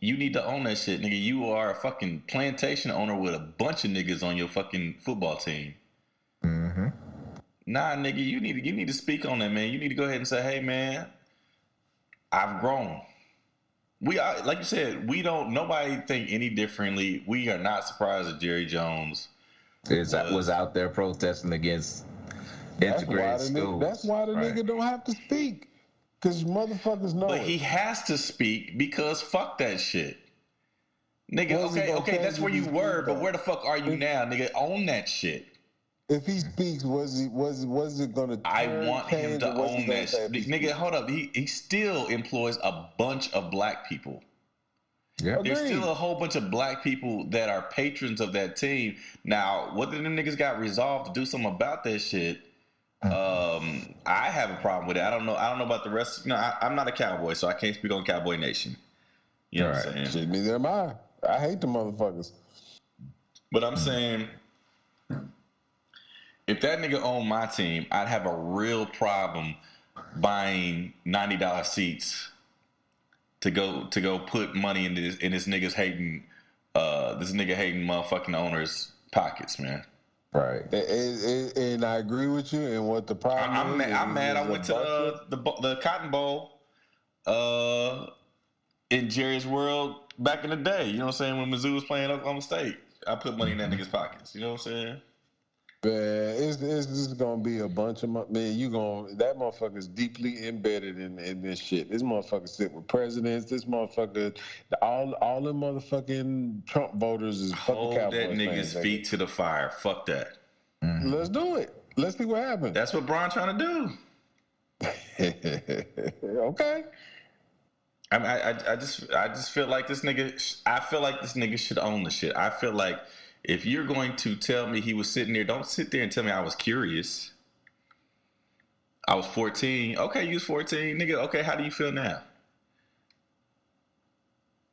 You need to own that shit, nigga. You are a fucking plantation owner with a bunch of niggas on your fucking football team. Mm-hmm. Nah, nigga, you need to speak on that, man. You need to go ahead and say, hey, man, I've grown. We are, like you said, nobody think any differently. We are not surprised that Jerry Jones was out there protesting against integrated schools. That's why the nigga don't have to speak. Because motherfuckers know. But he has to speak because fuck that shit. Nigga, okay, that's where you were, but where the fuck are you now, nigga? Own that shit. If he speaks, was it gonna? I want him to own that shit. Nigga, hold up. He still employs a bunch of black people. Yeah. There's still a whole bunch of black people that are patrons of that team. Now, whether them niggas got resolved to do something about that shit, I have a problem with it. I don't know about the rest. I'm not a Cowboy, so I can't speak on Cowboy Nation. You know what I'm saying? Shit, neither am I. I hate the motherfuckers. But I'm saying, if that nigga owned my team, I'd have a real problem buying $90 seats to go put money in this nigga's hating motherfucking owner's pockets, man. Right, and I agree with you. And what the problem is, I'm mad. I went to the Cotton Bowl in Jerry's world back in the day. You know what I'm saying? When Mizzou was playing Oklahoma State, I put money in that nigga's pockets. You know what I'm saying? Man, it's just gonna be a bunch of that motherfucker's deeply embedded in this shit. This motherfucker sit with presidents. This motherfucker, all them motherfucking Trump voters is fucking Cowboys fans. Hold that nigga's feet to the fire. Fuck that. Mm-hmm. Let's do it. Let's see what happens. That's what Bron trying to do. Okay. I just feel like this nigga. I feel like this nigga should own the shit. I feel like. If you're going to tell me he was sitting there, don't sit there and tell me I was curious. I was 14. Okay, you was 14. Nigga, okay, how do you feel now?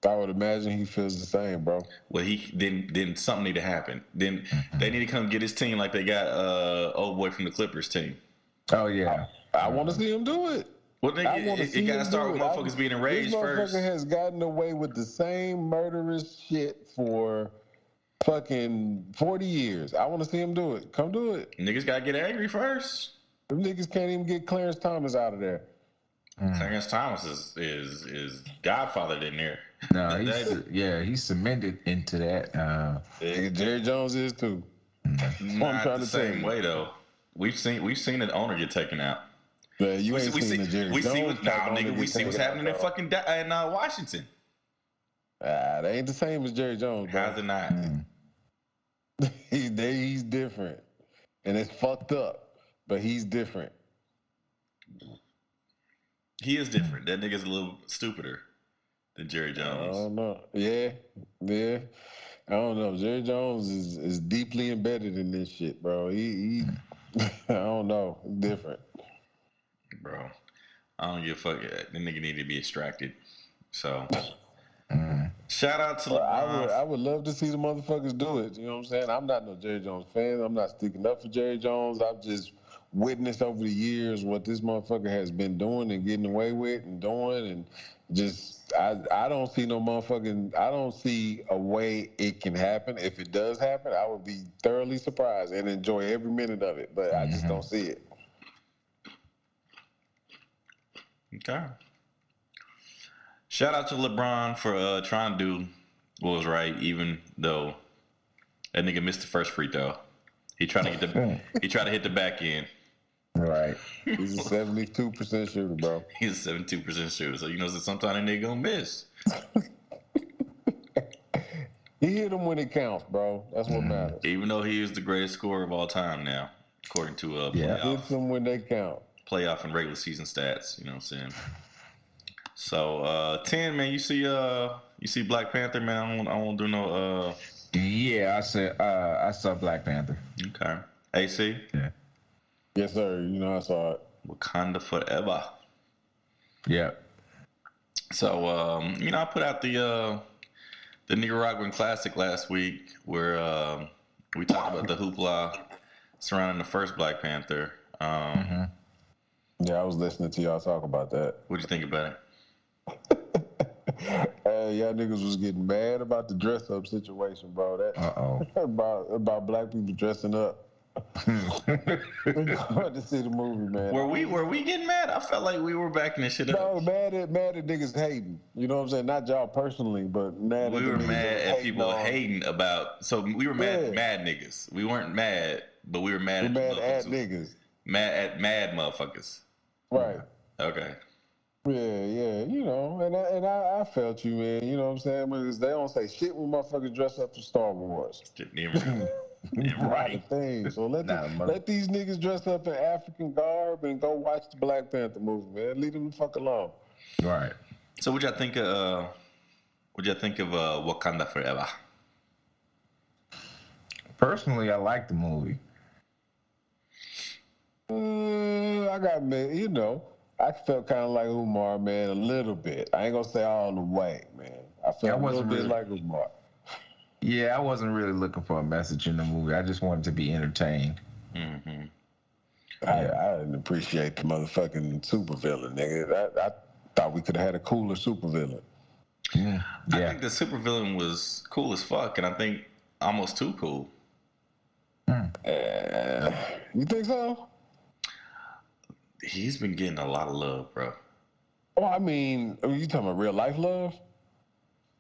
I would imagine he feels the same, bro. Well, then something need to happen. Then they need to come get his team like they got old boy from the Clippers team. Oh, yeah. I want to see him do it. Well, nigga, it got to start with motherfuckers being enraged first. This motherfucker has gotten away with the same murderous shit for fucking 40 years. I want to see him do it. Come do it. Niggas gotta get angry first. Them niggas can't even get Clarence Thomas out of there. Clarence Thomas is godfathered in there. No, he's cemented into that. Jerry Jones is too. Not the same way though. We've seen the owner get taken out. Man, you ain't seen the Jerry Jones. We see what's happening in fucking in Washington. They ain't the same as Jerry Jones, bro. How's it not? He's different. And it's fucked up, but he's different. He is different. That nigga's a little stupider than Jerry Jones. I don't know. Yeah. I don't know. Jerry Jones is deeply embedded in this shit, bro. He I don't know. Different. Bro, I don't give a fuck. That nigga need to be extracted. So... Shout out to LeBron. I would love to see the motherfuckers do it. You know what I'm saying? I'm not no Jerry Jones fan. I'm not sticking up for Jerry Jones. I've just witnessed over the years what this motherfucker has been doing and getting away with and doing, and just I don't see no motherfucking. I don't see a way it can happen. If it does happen, I would be thoroughly surprised and enjoy every minute of it. But I just don't see it. Okay. Shout out to LeBron for trying to do what was right, even though that nigga missed the first free throw. He tried to hit the back end. Right. He's a 72% shooter, bro. He's a 72% shooter, so you know sometimes that nigga gonna miss. He hit him when it counts, bro. That's what matters. Even though he is the greatest scorer of all time now. according to Hit them when they count. Playoff and regular season stats. You know what I'm saying? So 10, man. You see Black Panther, man. I won't do no. Yeah, I saw Black Panther. Okay. AC. Yeah. Yes, sir. You know I saw it. Wakanda Forever. Yeah. So I put out the Nicaraguan Classic last week where we talked about the hoopla surrounding the first Black Panther. Yeah, I was listening to y'all talk about that. What'd you think about it? Y'all niggas was getting mad about the dress up situation, bro. About black people dressing up. We going to see the movie, man. Were we getting mad? I felt like we were backing this shit up. No, mad at niggas hating. You know what I'm saying? Not y'all personally, but mad. We were mad at people hating about. So we were mad at mad niggas. We weren't mad, but we were mad at niggas. Mad at mad motherfuckers. Right. Okay. Yeah, you know, and I felt you, man. You know what I'm saying? Because they don't say shit when motherfuckers dress up for Star Wars. Right. So let these niggas dress up in African garb and go watch the Black Panther movie, man. Leave them the fuck alone. Right. So what'd y'all think of Wakanda Forever? Personally, I like the movie. I got, you know, I felt kind of like Umar, man, a little bit. I ain't gonna say all the way, man. I felt a little bit like Umar. Yeah, I wasn't really looking for a message in the movie. I just wanted to be entertained. Mm-hmm. I didn't appreciate the motherfucking supervillain, nigga. I thought we could have had a cooler supervillain. Yeah. I think the supervillain was cool as fuck, and I think almost too cool. You think so? He's been getting a lot of love, bro. Oh, I mean, you talking about real life love?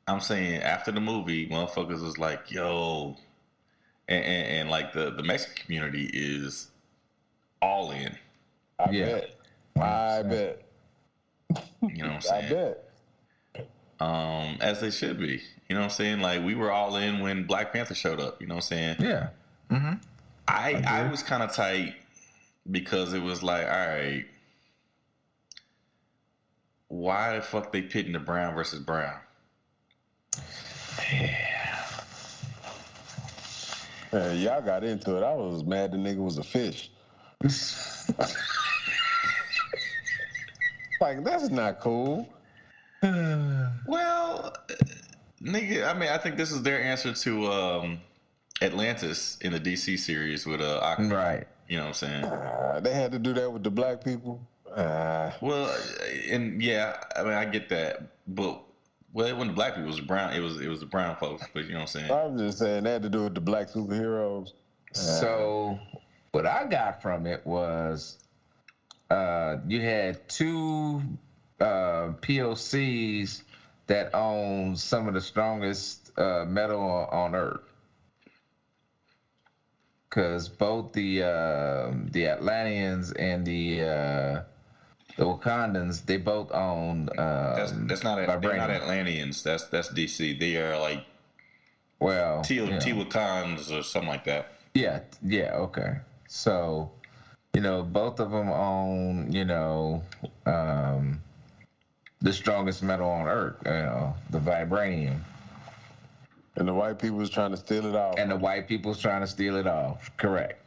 I'm saying after the movie, motherfuckers was like, yo, and like the Mexican community is all in. I bet. I bet. You know what I'm saying? I bet. As they should be. You know what I'm saying? Like, we were all in when Black Panther showed up. You know what I'm saying? Yeah. Mm-hmm. I was kind of tight because it was like, all right, why the fuck they pitting the brown versus brown? Yeah, y'all got into it. I was mad the nigga was a fish. Like, that's not cool. Well, nigga, I mean, I think this is their answer to Atlantis in the DC series with Aquaman. Right. You know what I'm saying? They had to do that with the black people. Well, and yeah, I mean, I get that, but it wasn't the black people; it was brown. It was the brown folks. But you know what I'm saying? I'm just saying they had to do it with the black superheroes. So, what I got from it was, you had two POCs that own some of the strongest metal on Earth. Because both the Atlanteans and the Wakandans, they both own that's not vibranium. They're not Atlanteans. That's DC. They are like Teotihuacans or something like that. Yeah, okay. So, both of them own, the strongest metal on Earth, the vibranium. And the white people was trying to steal it off. Correct.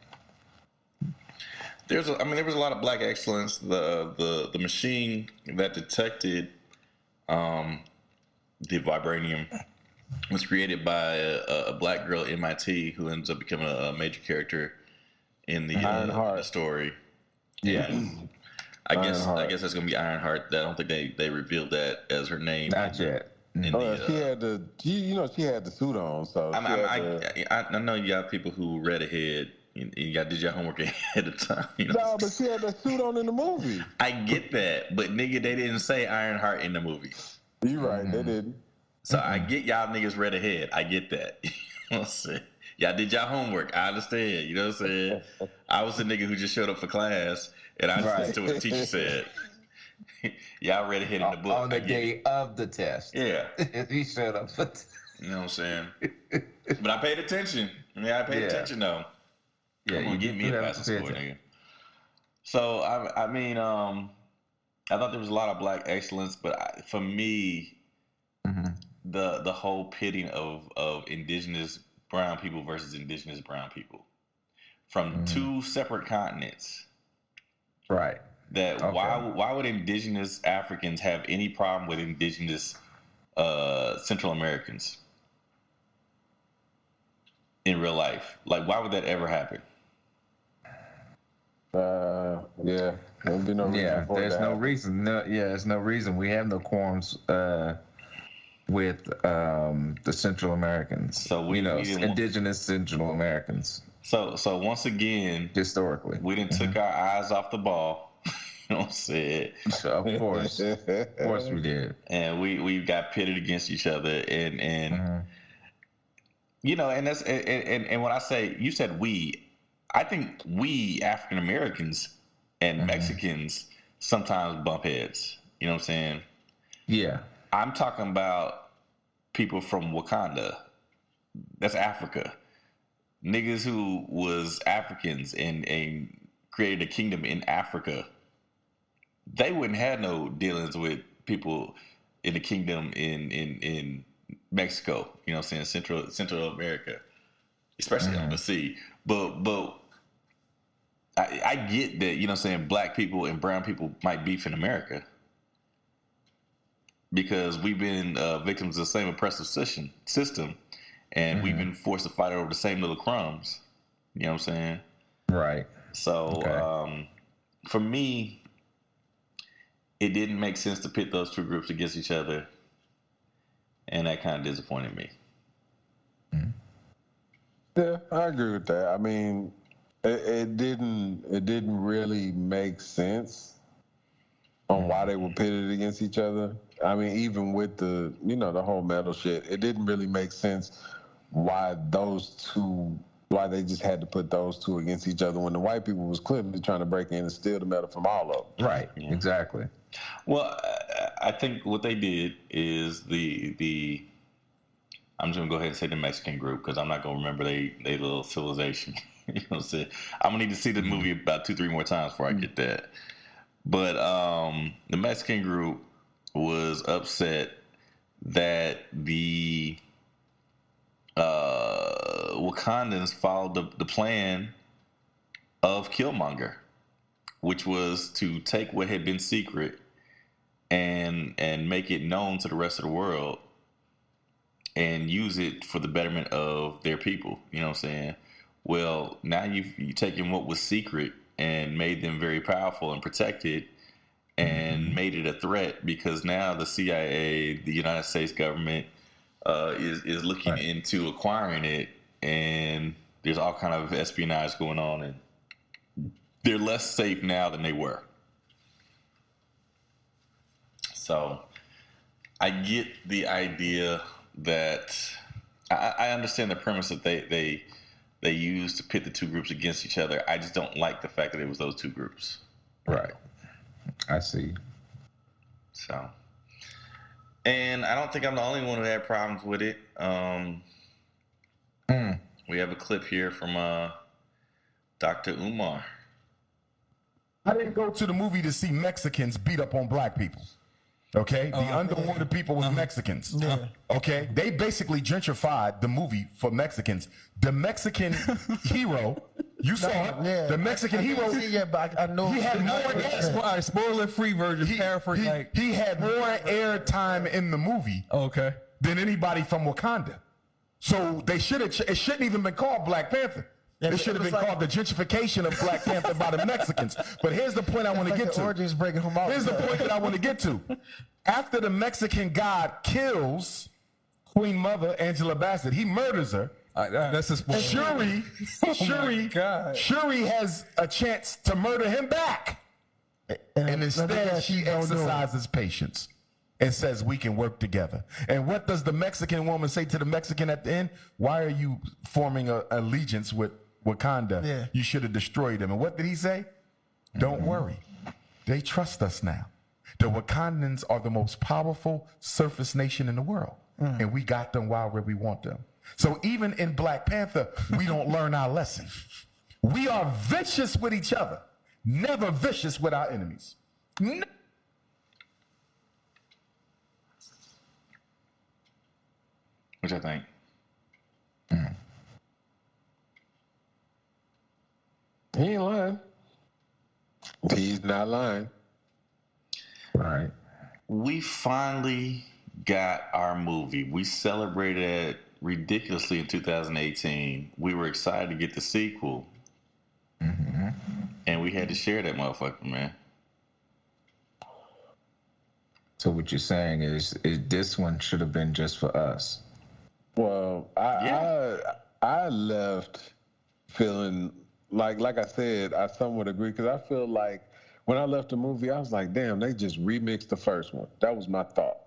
There was a lot of black excellence. The machine that detected the vibranium was created by a black girl at MIT who ends up becoming a major character in the story. Yeah. I guess that's gonna be Ironheart. I don't think they revealed that as her name. Not yet. She had she had the suit on. So I know you got people who read ahead. And y'all did your homework ahead of time. No, but she had that suit on in the movie. I get that, but nigga, they didn't say Ironheart in the movie. You right, they didn't. So I get y'all niggas read ahead. I get that. You know what I'm saying? Y'all did y'all homework. I understand. You know what I'm saying? I was the nigga who just showed up for class, and I listened to what the teacher said. Y'all read ahead in the book. On the day of the test. Yeah. He showed up for you know what I'm saying? But I paid attention. I paid attention, though. Yeah, you get me a passing score, nigga. So I mean, I thought there was a lot of black excellence, but for me, the whole pitting of indigenous brown people versus indigenous brown people from two separate continents, right? That why would indigenous Africans have any problem with indigenous Central Americans in real life? Like, why would that ever happen? Yeah, there'd be no reason for there's that. no reason. There's no reason. We have no quorums with the Central Americans. So we indigenous Central Americans. So once again, historically, we didn't took our eyes off the ball. You know what I'm saying? Of course we did. And we got pitted against each other, and you know, and that's and when I say, you said we, I think we African Americans and Mexicans sometimes bump heads. You know what I'm saying? Yeah. I'm talking about people from Wakanda. That's Africa. Niggas who was Africans and created a kingdom in Africa. They wouldn't have no dealings with people in the kingdom in Mexico. You know what I'm saying? Central America, especially on the sea. But I get that, you know what I'm saying, black people and brown people might beef in America because we've been victims of the same oppressive system, and we've been forced to fight over the same little crumbs. You know what I'm saying? Right. So for me, it didn't make sense to pit those two groups against each other, and that kind of disappointed me. Yeah, I agree with that. I mean, it didn't really make sense on why they were pitted against each other. I mean, even with the whole metal shit, it didn't really make sense why they just had to put those two against each other when the white people was clearly trying to break in and steal the metal from all of them. Right, exactly. Well, I think what they did is I'm just going to go ahead and say the Mexican group because I'm not going to remember they little civilization. You know what I'm saying? I'm going to need to see the movie about 2-3 more times before I get that. But the Mexican group was upset that the Wakandans followed the plan of Killmonger, which was to take what had been secret and make it known to the rest of the world and use it for the betterment of their people. You know what I'm saying? Well, now you've taken what was secret and made them very powerful and protected and made it a threat because now the CIA, the United States government, is looking into acquiring it, and there's all kind of espionage going on, and they're less safe now than they were. So I get the idea that I understand the premise that they used to pit the two groups against each other. I just don't like the fact that it was those two groups. Right. I see. So, and I don't think I'm the only one who had problems with it. We have a clip here from Dr. Umar. I didn't go to the movie to see Mexicans beat up on black people. Okay? The underwater people was Mexicans. Yeah. Okay? They basically gentrified the movie for Mexicans. The Mexican hero, you saw it. Yeah. The Mexican hero. But I know. He had more spoiler-free version. He had more air time in the movie than anybody from Wakanda. So it shouldn't even been called Black Panther. It should have been called the gentrification of Black Panther by the Mexicans. But here's the point I want to get to. Here's the point that I want to get to. After the Mexican god kills Queen Mother, Angela Bassett, he murders her. That's a spoiler. Shuri has a chance to murder him back. And instead, she exercises patience and says, we can work together. And what does the Mexican woman say to the Mexican at the end? Why are you forming an allegiance with Wakanda? Yeah. You should have destroyed them. And what did he say? Don't worry. They trust us now. The Wakandans are the most powerful surface nation in the world. And we got them while we want them. So even in Black Panther, we don't learn our lesson. We are vicious with each other, never vicious with our enemies. What you think? He ain't lying. He's not lying. Right. We finally got our movie. We celebrated it ridiculously in 2018. We were excited to get the sequel. Mm-hmm. And we had to share that motherfucker, man. So what you're saying is this one should have been just for us. Well, I left feeling like I said, I somewhat agree, because I feel like when I left the movie, I was like, damn, they just remixed the first one. That was my thought.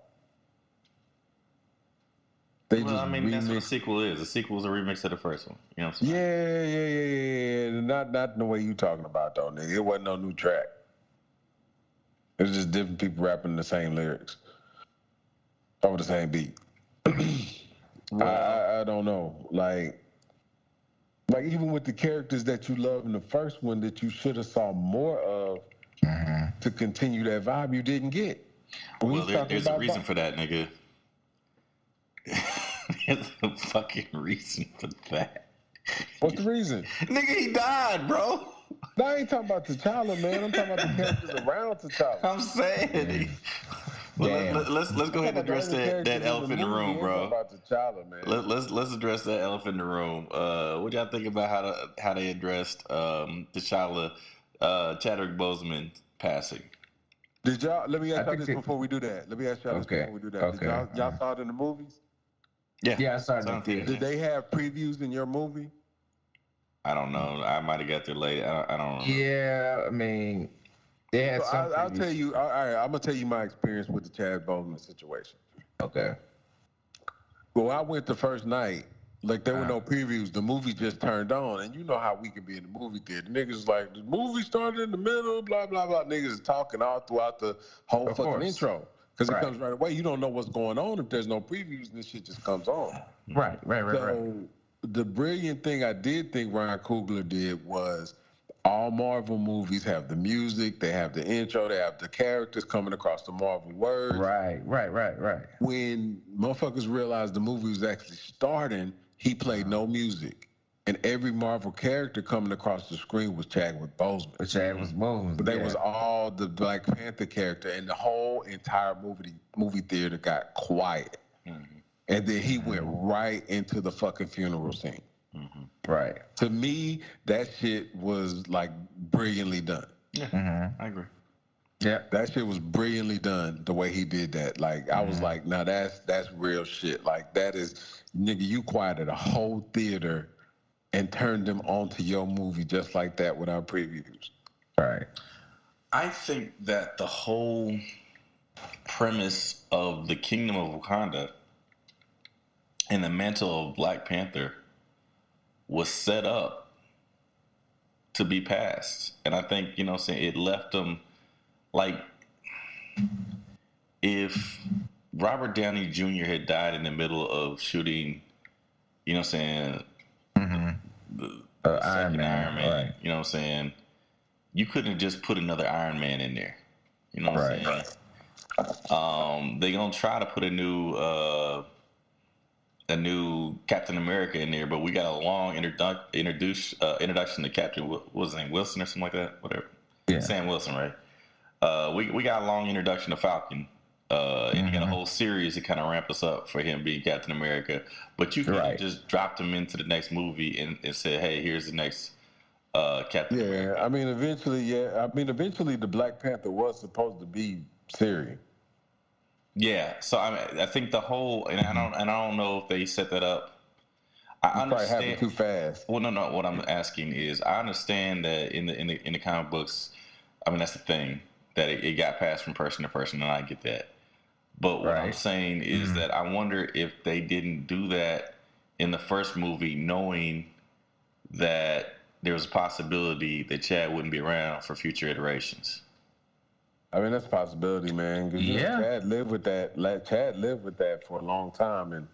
That's what a sequel is. A sequel is a remix of the first one. You know what I'm saying? Yeah. Not the way you talking about, though, nigga. It wasn't no new track. It was just different people rapping the same lyrics over the same beat. I don't know. Like even with the characters that you love in the first one that you should have saw more of to continue that vibe, you didn't get. Well, there's a reason for that, nigga. There's a fucking reason for that. What's the reason? Nigga, he died, bro. No, I ain't talking about T'Challa, man. I'm talking about the characters around T'Challa. I'm saying. Well, let's go ahead and address that elephant in the room, bro. About T'Challa, man. Let's address that elephant in the room. What y'all think about how they addressed T'Challa, Chadwick Boseman passing? Did y'all? Let me ask y'all this before we do that. Let me ask y'all this before we do that. Okay. Did y'all saw it in the movies? Yeah, I saw it in the theater. Did they have previews in your movie? I don't know. I might have got there late. I don't know. Yeah, I mean, they had some. I'll tell you. All right, I'm gonna tell you my experience with the Chad Boseman situation. Okay. Well, I went the first night. Like there were no previews. The movie just turned on, and you know how we can be in the movie theater. Niggas like the movie started in the middle, blah blah blah. Niggas is talking all throughout the whole fucking intro because it comes right away. You don't know what's going on if there's no previews, and this shit just comes on. Right. So the brilliant thing I did think Ryan Coogler did was all Marvel movies have the music, they have the intro, they have the characters coming across the Marvel words. Right. When motherfuckers realized the movie was actually starting, he played no music. And every Marvel character coming across the screen was Chadwick Boseman. But they was all the Black Panther character, and the whole entire movie theater got quiet. And then he went right into the fucking funeral scene. Right. To me, that shit was like brilliantly done. Yeah, I agree. Yeah, that shit was brilliantly done. The way he did that, like I was like, now that's real shit. Like that is, nigga, you quieted a whole theater and turned them onto your movie just like that without previews. Right. I think that the whole premise of the Kingdom of Wakanda and the mantle of Black Panther was set up to be passed. And I think, it left them like, if Robert Downey Jr. had died in the middle of shooting, the second Iron Man, right. You know what I'm saying? You couldn't just put another Iron Man in there. You know what I'm saying? They're going to try to put a new Captain America in there, but we got a long introduction to Captain, what was his name, Wilson or something like that? Whatever. Yeah. Sam Wilson, right? We got a long introduction to Falcon, and you got a whole series to kind of ramp us up for him being Captain America. But you could have just dropped him into the next movie and said, hey, here's the next Captain America. Yeah, I mean, eventually the Black Panther was supposed to be Syrian. Yeah, so I think the whole, and I don't know if they set that up. I understand. Probably happened too fast. Well, no. What I'm asking is, I understand that in the comic books, I mean that's the thing that it got passed from person to person, and I get that. But what I'm saying is that I wonder if they didn't do that in the first movie, knowing that there was a possibility that Chad wouldn't be around for future iterations. I mean, that's a possibility, man. Chad lived with that. Chad lived with that for a long time, and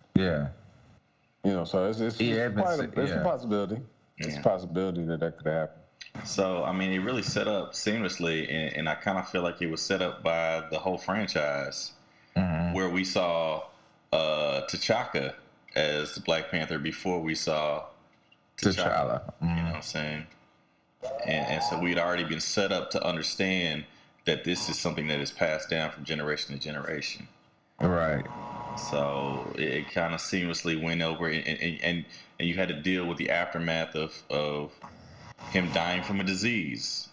so it's a possibility. It's a possibility that could happen. So, I mean, it really set up seamlessly, and I kind of feel like it was set up by the whole franchise, where we saw T'Chaka as the Black Panther before we saw T'Challa. You know what I'm saying? And so we'd already been set up to understand that this is something that is passed down from generation to generation. Right. So it kind of seamlessly went over, and you had to deal with the aftermath of him dying from a disease,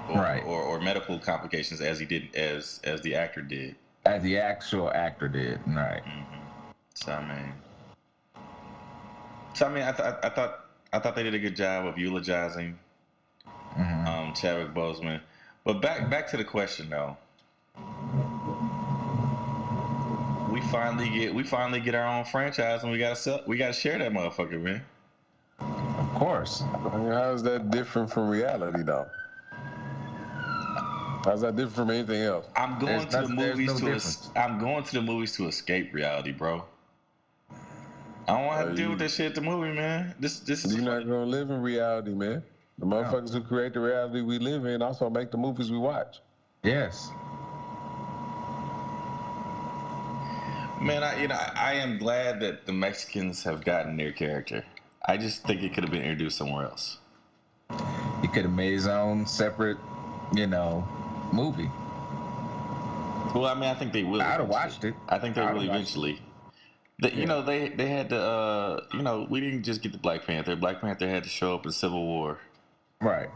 or medical complications, as he did, as the actor did, as the actual actor did, right? So I mean, I thought they did a good job of eulogizing Chadwick Boseman. But back to the question though. We finally get our own franchise, and we gotta share that motherfucker, man. Of course. I mean, how is that different from reality, though? How's that different from anything else? I'm going to the movies to escape reality, bro. I don't want to have to deal with that shit at the movie, man. This is You're not gonna live in reality, man. The motherfuckers who create the reality we live in also make the movies we watch. Yes. Man, I am glad that the Mexicans have gotten their character. I just think it could have been introduced somewhere else. He could have made his own separate, movie. Well, I mean, I think they will. I'd have watched it. I think they will eventually. They had to, we didn't just get the Black Panther. Black Panther had to show up in Civil War. Right.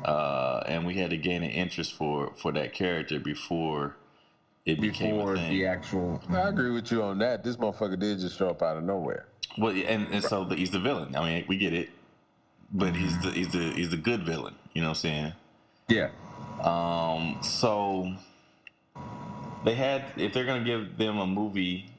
And we had to gain an interest for that character before it became a thing. The actual. I agree with you on that. This motherfucker did just show up out of nowhere. Well, and so he's the villain. I mean, we get it, but he's the good villain. You know what I'm saying? Yeah. So if they're gonna give them a movie,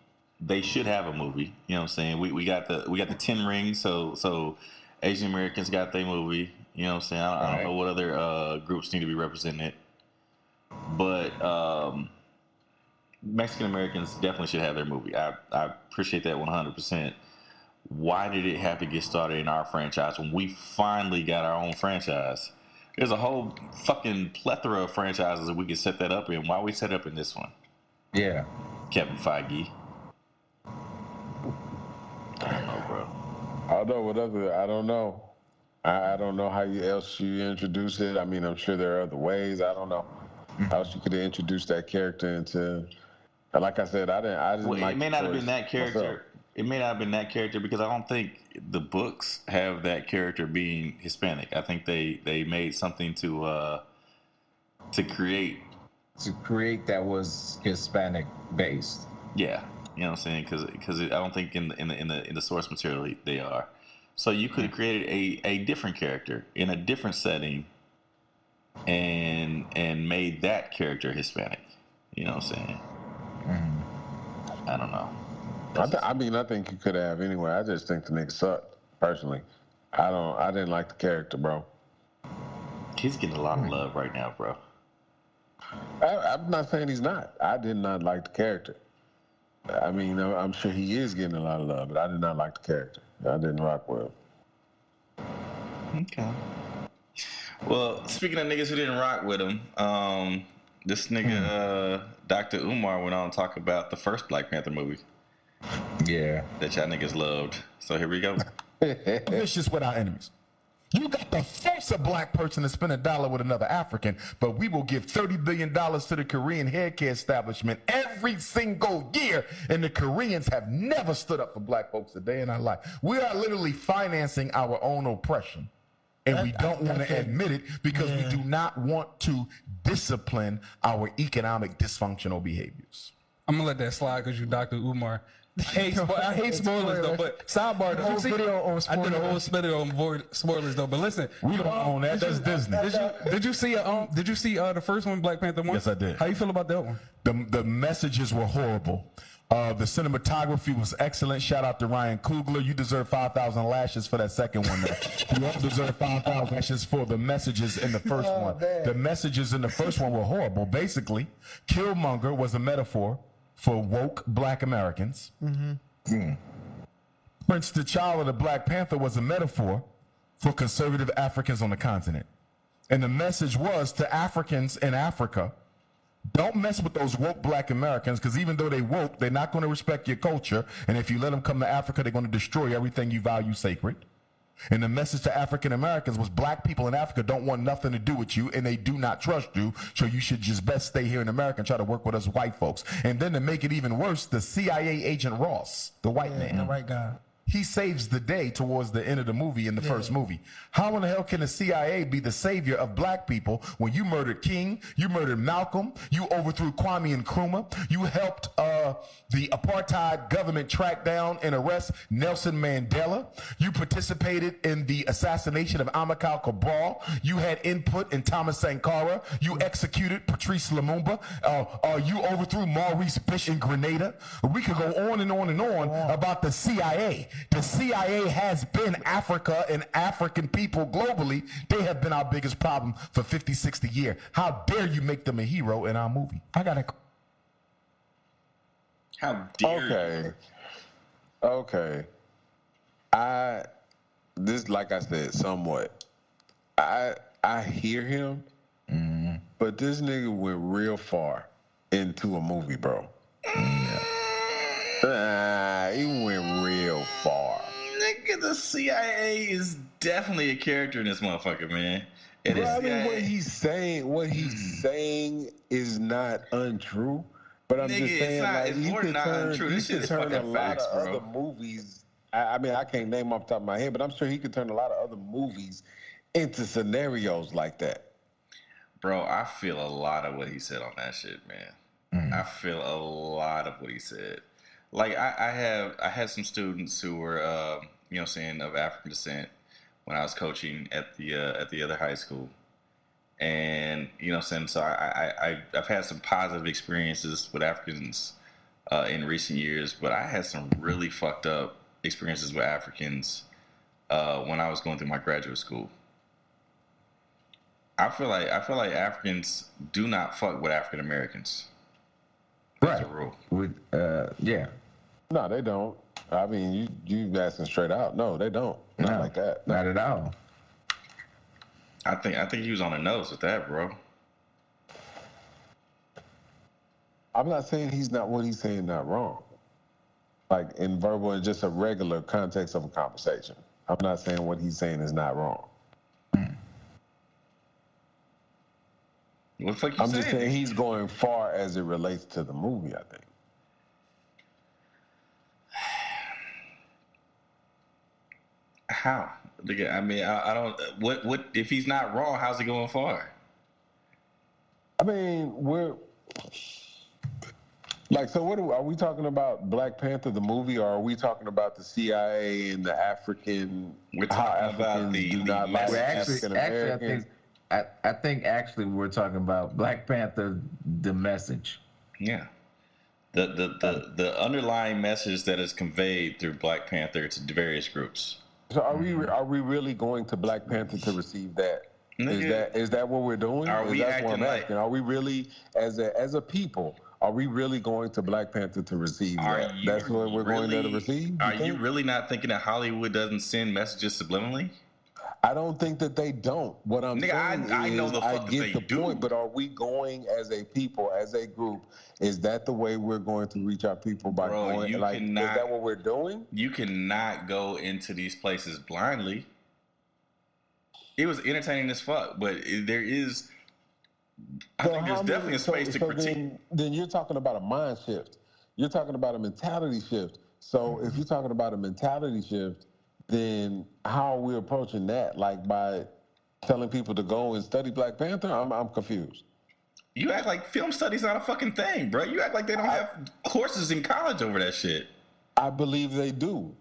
they should have a movie. You know what I'm saying? We got the 10 Rings, so Asian Americans got their movie. You know what I'm saying? I don't know what other groups need to be represented, but Mexican Americans definitely should have their movie. I appreciate that 100%. Why did it have to get started in our franchise when we finally got our own franchise? There's a whole fucking plethora of franchises that we can set that up in. Why we set up in this one? Yeah. Kevin Feige. I don't know, bro. I don't know. I don't know how else you introduce it. I mean, I'm sure there are other ways. I don't know how else you could introduce that character into. Like I said, I didn't. Well, like it may not have been that character. Myself. It may not have been that character because I don't think the books have that character being Hispanic. I think they made something to create that was Hispanic based. Yeah, you know what I'm saying? Because I don't think in the source material they are. So you could have created a different character in a different setting, and made that character Hispanic. You know what I'm saying? I don't know. I think you could have anyway. I just think the nigga sucked, personally. I didn't like the character, bro. He's getting a lot of love right now, bro. I'm not saying he's not. I did not like the character. I mean, I'm sure he is getting a lot of love, but I did not like the character. I didn't rock with him. Okay. Well, speaking of niggas who didn't rock with him, this nigga, Dr. Umar, went on to talk about the first Black Panther movie. Yeah. That y'all niggas loved. So here we go. Vicious with our enemies. You got to force a black person to spend $1 with another African, but we will give $30 billion to the Korean hair care establishment every single year, and the Koreans have never stood up for black folks a day in our life. We are literally financing our own oppression, and we don't want to admit it because we do not want to discipline our economic dysfunctional behaviors. I'm going to let that slide because you Dr. Umar. I hate spoilers though, but sidebar. Did you see? I did a whole video on spoilers though, but listen, we don't own that. That's Disney. Did you see? Did you see the first one, Black Panther 1? Yes, I did. How you feel about that one? The messages were horrible. The cinematography was excellent. Shout out to Ryan Coogler. You deserve 5,000 lashes for that second one. You also deserve 5,000 lashes for the messages in the first one. The messages in the first one were horrible. Basically, Killmonger was a metaphor for woke black Americans. Prince T'Challa, the Black Panther, was a metaphor for conservative Africans on the continent. And the message was to Africans in Africa, don't mess with those woke black Americans, because even though they woke, they're not going to respect your culture. And if you let them come to Africa, they're going to destroy everything you value sacred. And the message to African Americans was black people in Africa don't want nothing to do with you, and they do not trust you, so you should just best stay here in America and try to work with us white folks. And then to make it even worse, the CIA agent Ross, the white man, the white guy, he saves the day towards the end of the movie in the first movie. How in the hell can the CIA be the savior of black people when you murdered King, you murdered Malcolm, you overthrew Kwame Nkrumah, you helped the apartheid government track down and arrest Nelson Mandela, you participated in the assassination of Amilcar Cabral, you had input in Thomas Sankara, you executed Patrice Lumumba, you overthrew Maurice Bishop in Grenada. We could go on and on and on about the CIA. The CIA has been Africa and African people globally. They have been our biggest problem for 50, 60 years. How dare you make them a hero in our movie? I got to... How dare you? Okay. This, like I said, somewhat. I hear him, but this nigga went real far into a movie, bro. He went real far. Nigga, the CIA is definitely a character in this motherfucker, man. Bro, I mean, what he's saying is not untrue. But I'm just saying, like, it's more than not untrue. This shit is fucking facts, bro. Other movies. I mean, I can't name off the top of my head, but I'm sure he could turn a lot of other movies into scenarios like that. Bro, I feel a lot of what he said on that shit, man. I feel a lot of what he said. Like I had some students who were of African descent when I was coaching at the other high school, and so I've had some positive experiences with Africans in recent years, but I had some really fucked up experiences with Africans when I was going through my graduate school. I feel like Africans do not fuck with African Americans. That's a rule. No, they don't. I mean, you asking straight out. No, they don't. Not like that. Not at all. I think he was on the nose with that, bro. I'm not saying what he's saying not wrong. Like in verbal and just a regular context of a conversation. I'm not saying what he's saying is not wrong. What the fuck you I'm saying? just saying he's going far as it relates to the movie, I think. How? I mean, I don't. What if he's not wrong? How's he going far? I mean, we're like, so what are we talking about? Black Panther the movie, or are we talking about the CIA and the African? We're talking about African Americans. I think actually we're talking about Black Panther, the message. Yeah. The underlying message that is conveyed through Black Panther to various groups. So are we really going to Black Panther to receive that? Is that what we're doing? Are we acting like? Are we really, as a people, are we really going to Black Panther to receive that? That's what we're going there to receive? Are you really not thinking that Hollywood doesn't send messages subliminally? I don't think that they don't. What I'm saying I know the fuck I get they the do. point, but are we going as a people, as a group? Is that the way we're going to reach our people by going? Is that what we're doing? You cannot go into these places blindly. It was entertaining as fuck, but there is. I think there's definitely a space to critique. Then you're talking about a mind shift. You're talking about a mentality shift. So if you're talking about a mentality shift, then how are we approaching that? Like by telling people to go and study Black Panther? I'm confused. You act like film study's not a fucking thing, bro. You act like they don't have courses in college over that shit. I believe they do.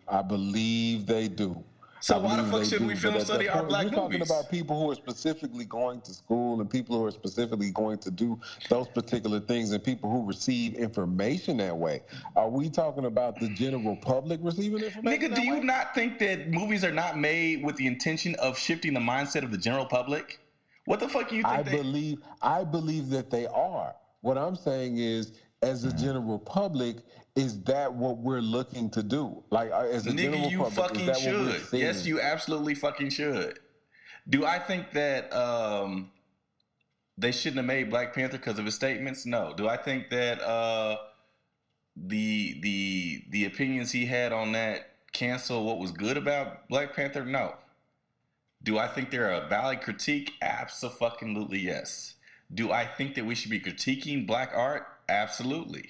So why the fuck shouldn't we film study our black movies? You're talking about people who are specifically going to school and people who are specifically going to do those particular things and people who receive information that way. Are we talking about the general public receiving information? Nigga, do you not think that movies are not made with the intention of shifting the mindset of the general public? What the fuck do you think I believe that they are. What I'm saying is as a general public, is that what we're looking to do? Like, as a general Nigga, you public, fucking is that what we're should. seeing? Yes, you absolutely fucking should. Do I think that they shouldn't have made Black Panther because of his statements? No. Do I think that the opinions he had on that cancel what was good about Black Panther? No. Do I think they're a valid critique? Absolutely yes. Do I think that we should be critiquing black art? Absolutely.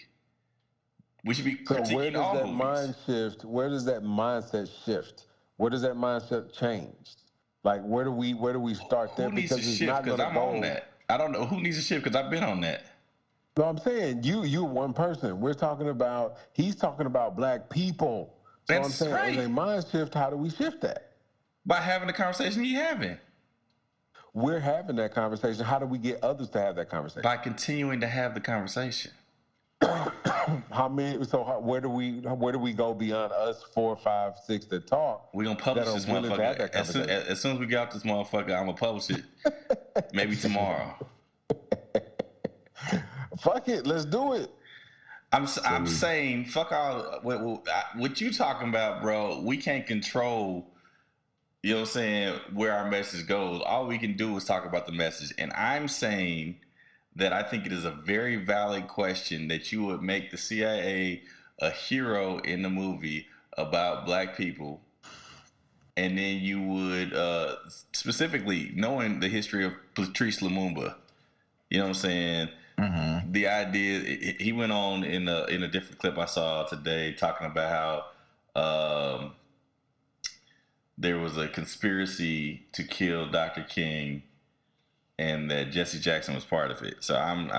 We should be critiquing where does all that movies. mind shift? Where does that mindset shift? Where does that mindset change? Like, where do we start there? Who needs to shift? Because I'm on that. I don't know who needs to shift because I've been on that. No, I'm saying you're one person. He's talking about black people. So I'm saying, as a mind shift, how do we shift that? By having the conversation you're having. We're having that conversation. How do we get others to have that conversation? By continuing to have the conversation. How many? So where do we go beyond us 4, 5, 6 that talk? We're gonna publish this motherfucker. As soon as we get out this motherfucker, I'm gonna publish it. Maybe tomorrow. Fuck it, let's do it. I'm saying, fuck all. What you talking about, bro? We can't control. You know what I'm saying? Where our message goes. All we can do is talk about the message. And I'm saying that I think it is a very valid question that you would make the CIA a hero in the movie about black people. And then you would, specifically knowing the history of Patrice Lumumba, you know what I'm saying? Mm-hmm. The idea, he went on in a different clip I saw today talking about how there was a conspiracy to kill Dr. King and that Jesse Jackson was part of it. So I'm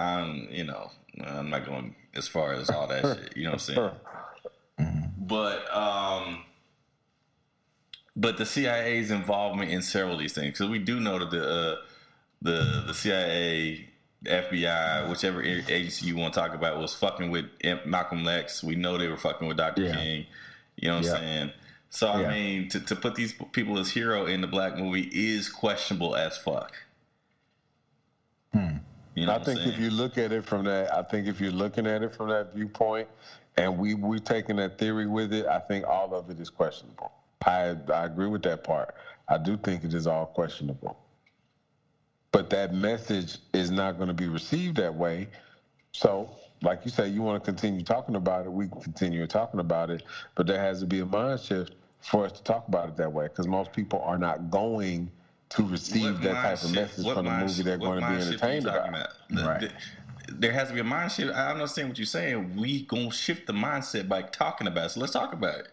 not going as far as all that shit. You know what I'm saying? But the CIA's involvement in several of these things, because we do know that the CIA, the FBI, whichever agency you want to talk about, was fucking with Malcolm X. We know they were fucking with Dr. King. You know what I'm saying? So, I mean, to put these people as hero in the black movie is questionable as fuck. You know I think if you look at it from that, if you're looking at it from that viewpoint, and we're taking that theory with it, I think all of it is questionable. I agree with that part. I do think it is all questionable. But that message is not going to be received that way. So, like you say, you want to continue talking about it, we can continue talking about it, but there has to be a mind shift for us to talk about it that way, because most people are not going to receive that type of message from the movie they're going to be entertained about. Right. There has to be a mind shift. I understand what you're saying. We going to shift the mindset by talking about it. So let's talk about it.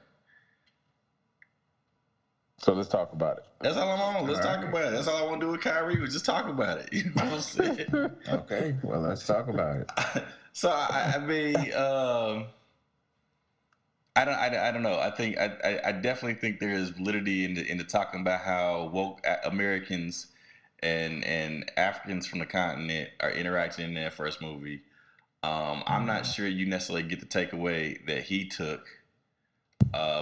So let's talk about it. That's all I'm on. Let's talk about it. That's all I want to do with Kyrie was just talk about it. You know what I'm saying? Okay, well, let's talk about it. So I mean, I don't know. I think I definitely think there is validity in the talking about how woke Americans and Africans from the continent are interacting in that first movie. I'm not sure you necessarily get the takeaway that he took.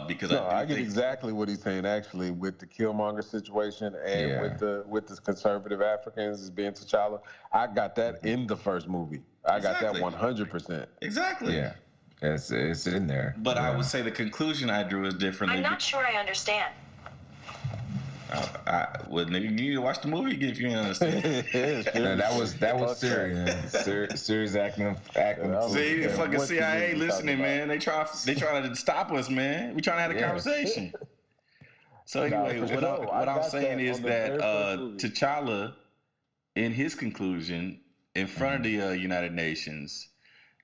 Because I get exactly what he's saying actually with the Killmonger situation and with the conservative Africans as being T'Challa. I got that in the first movie. I got that 100%. Exactly. Yeah, it's in there. But I would say the conclusion I drew is different. I'm not sure I understand. Well, nigga, you need to watch the movie again if you didn't understand. that was serious. Serious acting. See, the fucking CIA listening, man. They trying to stop us, man. We trying to have a conversation. So anyway, what I'm saying is that T'Challa, in his conclusion, in front of the United Nations,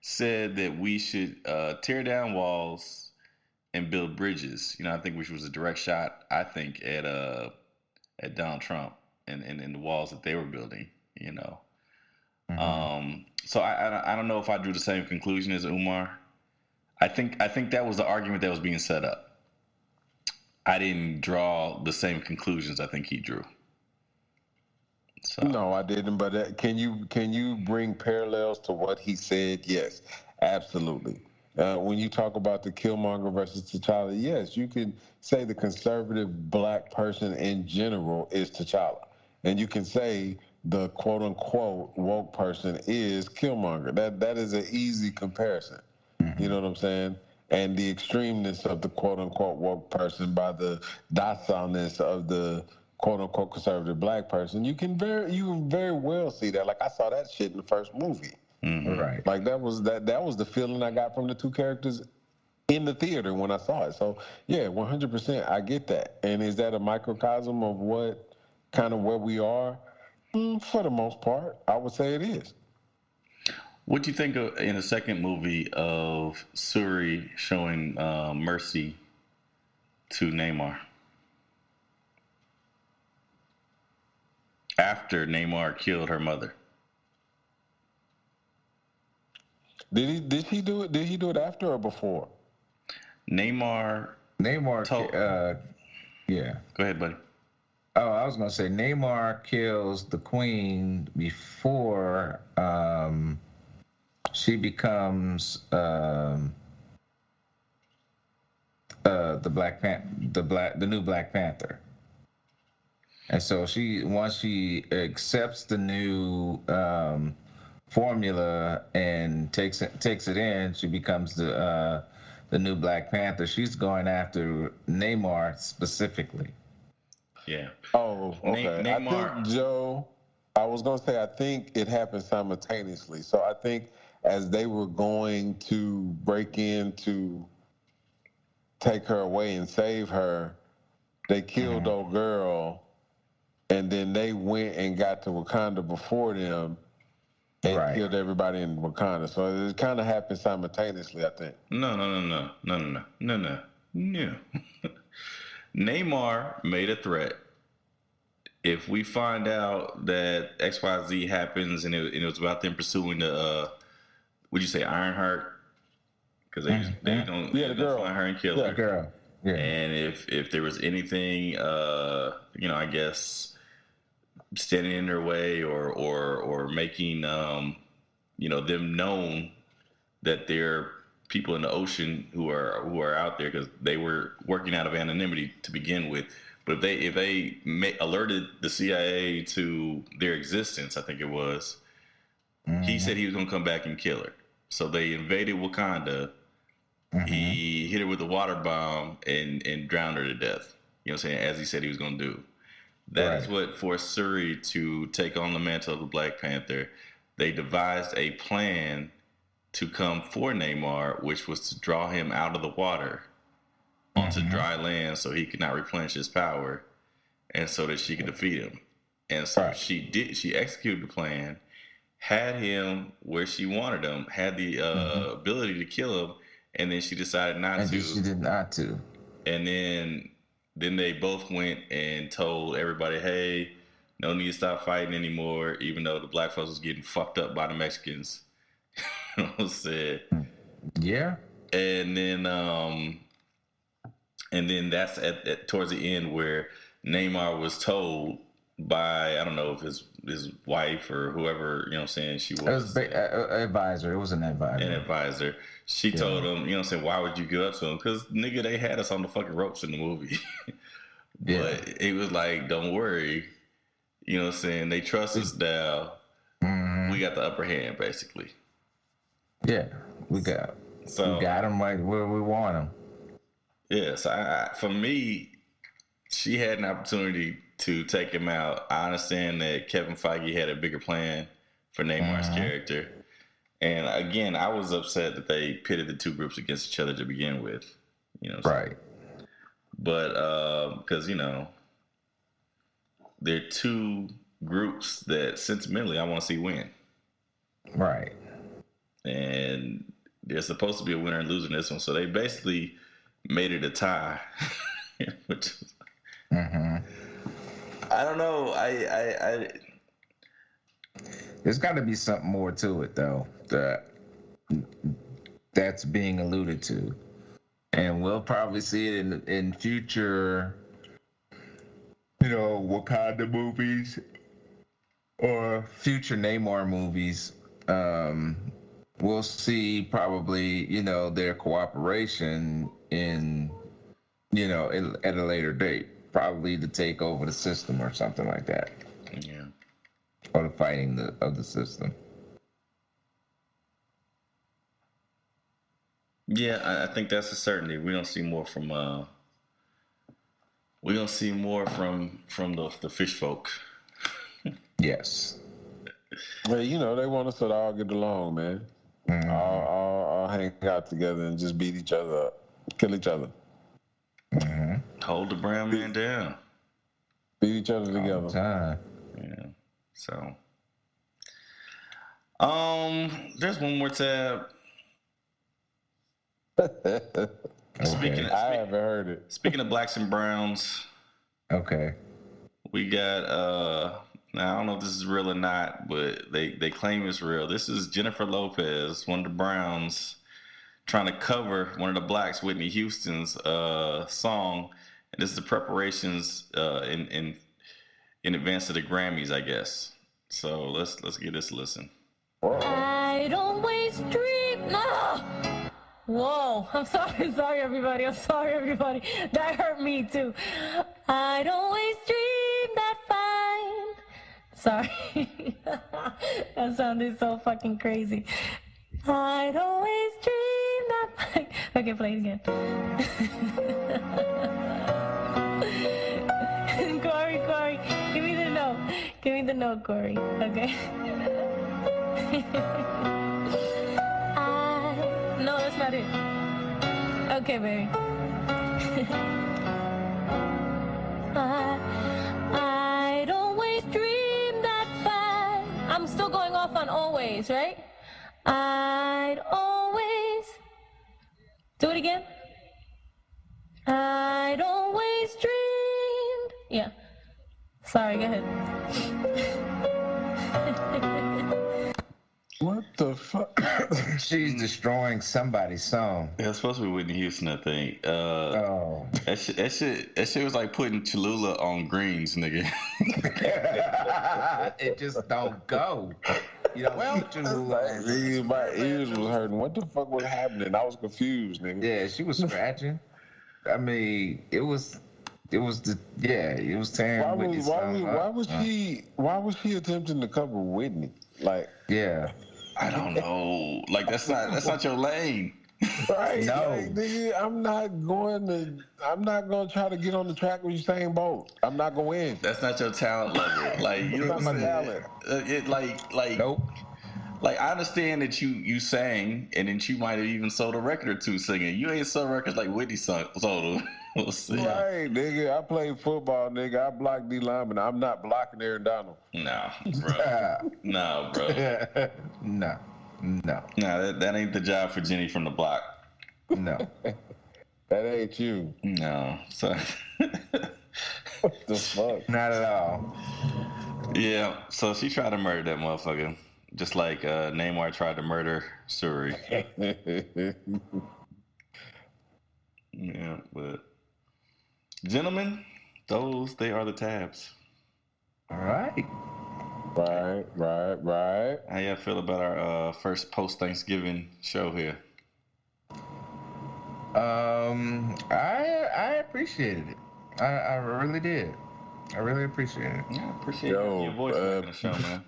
said that we should tear down walls and build bridges. You know, I think which was a direct shot, I think, at Donald Trump and the walls that they were building, you know. So I don't know if I drew the same conclusion as Umar. I think that was the argument that was being set up. I didn't draw the same conclusions I think he drew. So. No, I didn't. But can you bring parallels to what he said? Yes, absolutely. When you talk about the Killmonger versus T'Challa, yes, you can say the conservative black person in general is T'Challa. And you can say the quote unquote woke person is Killmonger. That is an easy comparison. You know what I'm saying? And the extremeness of the quote unquote woke person by the docileness of the quote unquote conservative black person, you can very well see that. Like I saw that shit in the first movie. Right. Like that was the feeling I got from the two characters in the theater when I saw it. So yeah, 100% I get that. And is that a microcosm of what kind of where we are? For the most part, I would say it is. What do you think of, in the second movie, of Shuri showing mercy to Namor after Namor killed her mother? Did he do it? Did he do it after or before? Namor. Yeah. Go ahead, buddy. Oh, I was gonna say Namor kills the queen before she becomes the new Black Panther. And so once she accepts the new formula and takes it in, she becomes the new Black Panther. She's going after Namor specifically. Yeah. Oh, okay. Namor. I think, Joe, I was going to say, I think it happened simultaneously. So I think as they were going to break in to take her away and save her, they killed old girl, and then they went and got to Wakanda before them and killed everybody in Wakanda. So it kind of happened simultaneously, I think. No. Namor made a threat. If we find out that XYZ happens and it was about them pursuing the, would you say Ironheart? Because they don't find her and kill her. The girl. Yeah. And if there was anything, I guess, standing in their way or making, them known that they're people in the ocean who are out there, because they were working out of anonymity to begin with. But if they alerted the CIA to their existence, I think it was, he said he was going to come back and kill her. So they invaded Wakanda. He hit her with a water bomb and drowned her to death. You know what I'm saying? As he said he was going to do. That is what forced Shuri to take on the mantle of the Black Panther. They devised a plan to come for Namor, which was to draw him out of the water onto dry land so he could not replenish his power, and so that she could defeat him. And so she executed the plan, had him where she wanted him, had the ability to kill him, and then she decided not to. She did not to. And then they both went and told everybody, hey, no need to stop fighting anymore, even though the black folks was getting fucked up by the Mexicans. You know what I'm saying? Yeah. And then that's at towards the end where Namor was told by, I don't know if his wife or whoever, you know what I'm saying, she was. It was advisor. It was an advisor. An advisor. She told him, you know what I'm saying, why would you give up to him? Because, nigga, they had us on the fucking ropes in the movie. But it was like, don't worry. You know what I'm saying? They trust us now. We got the upper hand, basically. Yeah, we got him right where we want him. Yeah, so for me, she had an opportunity to take him out. I understand that Kevin Feige had a bigger plan for Namor's character. And again, I was upset that they pitted the two groups against each other to begin with. You know, right. But because, they're two groups that sentimentally I want to see win. Right. And there's supposed to be a winner and loser in this one. So they basically made it a tie. Which is, I don't know. I There's got to be something more to it, though, that's being alluded to. And we'll probably see it in future, Wakanda movies or future Namor movies. We'll see probably, their cooperation at a later date, probably to take over the system or something like that. Yeah. or the fighting of the system. Yeah, I think that's a certainty. We're gonna see more from the fish folk. Yes. Well, you know, they want us to all get along, man. Mm-hmm. All hang out together and just beat each other up, kill each other. Mm-hmm. Hold the brown man down. Beat each other together. All the time. Yeah. So, there's one more tab. I haven't heard it. Speaking of blacks and browns, okay, we got now I don't know if this is real or not, but they claim it's real. This is Jennifer Lopez, one of the Browns, trying to cover one of the blacks, Whitney Houston's song, and this is the preparations in advance of the Grammys, I guess. So let's give this a listen. I don't waste dream. No. Whoa, I'm sorry everybody, that hurt me too. I'd always dream that fine. Sorry, that sounded so fucking crazy. I'd always dream that fine. Okay, play it again. Corey, give me the note, Corey, okay? No, that's not it. Okay, baby. I'd always dream that fine. I'm still going off on always, right? I'd always. Do it again. I'd always dreamed. Yeah. Sorry, go ahead. What the fuck? She's destroying somebody's song. Yeah, it's supposed to be Whitney Houston, I think. That shit was like putting Cholula on greens, nigga. It just don't go. You know, my ears was hurting. What the fuck was happening? I was confused, nigga. Yeah, she was scratching. I mean, it was tearing Whitney's song up. Why was she attempting to cover Whitney? Like, yeah. I don't know. Like that's not your lane. Right? No, like, nigga, I'm not going to try to get on the track with Usain Bolt. I'm not going to win. That's not your talent level. Like you know what I'm saying? Nope. Like I understand that you sang and then you might have even sold a record or two singing. You ain't sold records like Whitney sold them. We'll see. Right, nigga. I played football, nigga. I blocked D lineman. I'm not blocking Aaron Donald. Nah, bro. Nah, bro. No. Nah, that ain't the job for Jenny from the block. No. That ain't you. No. So what the fuck? Not at all. Yeah. So she tried to murder that motherfucker. Just like Neymar tried to murder Suri. Yeah, but gentlemen, they are the tabs. All right. Right. How y'all feel about our first post-Thanksgiving show here? I appreciated it. I really did. I really appreciate it. Yeah, I appreciate your voice on the show, man.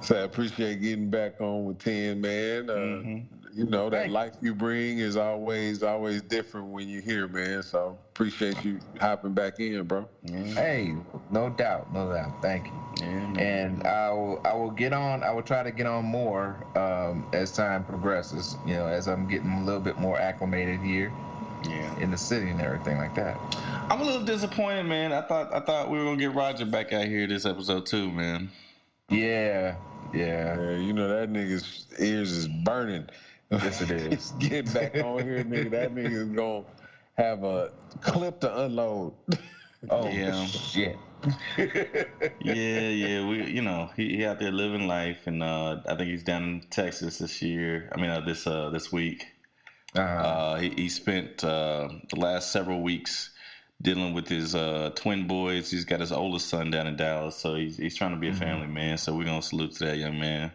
So I appreciate getting back on with 10, man. You know, that life you bring is always different when you're here, man. So appreciate you hopping back in, bro. Hey, no doubt. Thank you. And I will get on. I will try to get on more as time progresses. You know, as I'm getting a little bit more acclimated here. Yeah. In the city and everything like that. I'm a little disappointed, man. I thought we were gonna get Roger back out here this episode too, man. Yeah. You know that nigga's ears is burning. Yes, it is. Get back on here, nigga. That nigga's gonna have a clip to unload. Oh yeah. Shit. Yeah. We, you know, he out there living life, and I think he's down in Texas this year. I mean, this week. He spent the last several weeks dealing with his twin boys. He's got his oldest son down in Dallas, so he's trying to be a family man. So we're gonna salute to that young man.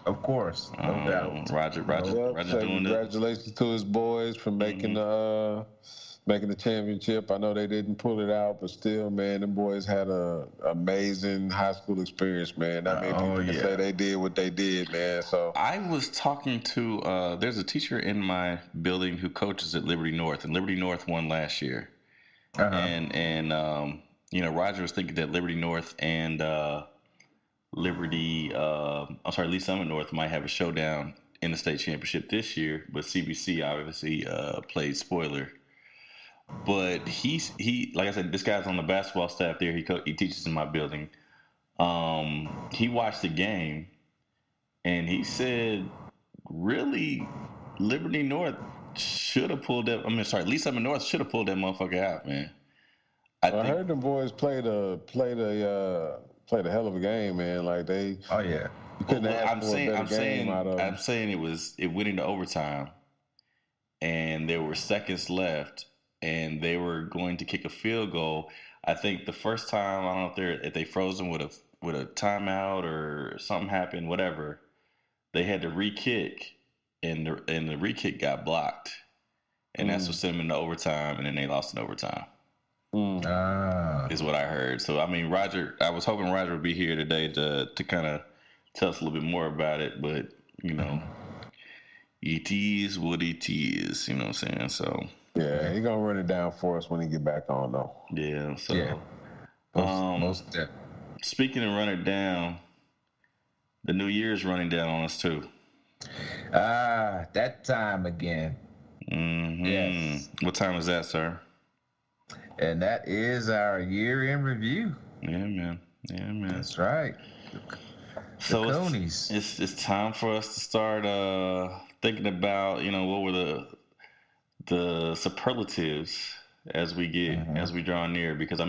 Of course, no doubt. Roger doing it. Congratulations to his boys for making the making the championship. I know they didn't pull it out, but still, man, them boys had a amazing high school experience, man. That made people say they did what they did, man. So I was talking to there's a teacher in my building who coaches at Liberty North, and Liberty North won last year. And Roger was thinking that Liberty North and Lee Summit North might have a showdown in the state championship this year, but CBC obviously played spoiler. But he like I said, this guy's on the basketball staff there. He teaches in my building. He watched the game, and he said, really, Liberty North should have pulled that. Lee Summit North should have pulled that motherfucker out, man. I heard them boys played a hell of a game, man. Like they. Oh yeah. I'm saying it went into overtime, and there were seconds left, and they were going to kick a field goal. I think the first time, I don't know if they froze them with a timeout or something happened, whatever. They had to re-kick, and the re-kick got blocked, and that's what sent them into overtime, and then they lost in overtime. Is what I heard. So I was hoping Roger would be here today to kind of tell us a little bit more about it, but it is what it is, you know what I'm saying? So yeah, he gonna run it down for us when he get back on though. Yeah. So most definitely. Speaking of running down, the new year's running down on us too. That time again. Mm-hmm. Yes. What time is that, sir? And that is our year in review. Yeah, man. That's right. So it's time for us to start thinking about, what were the superlatives as we draw near, because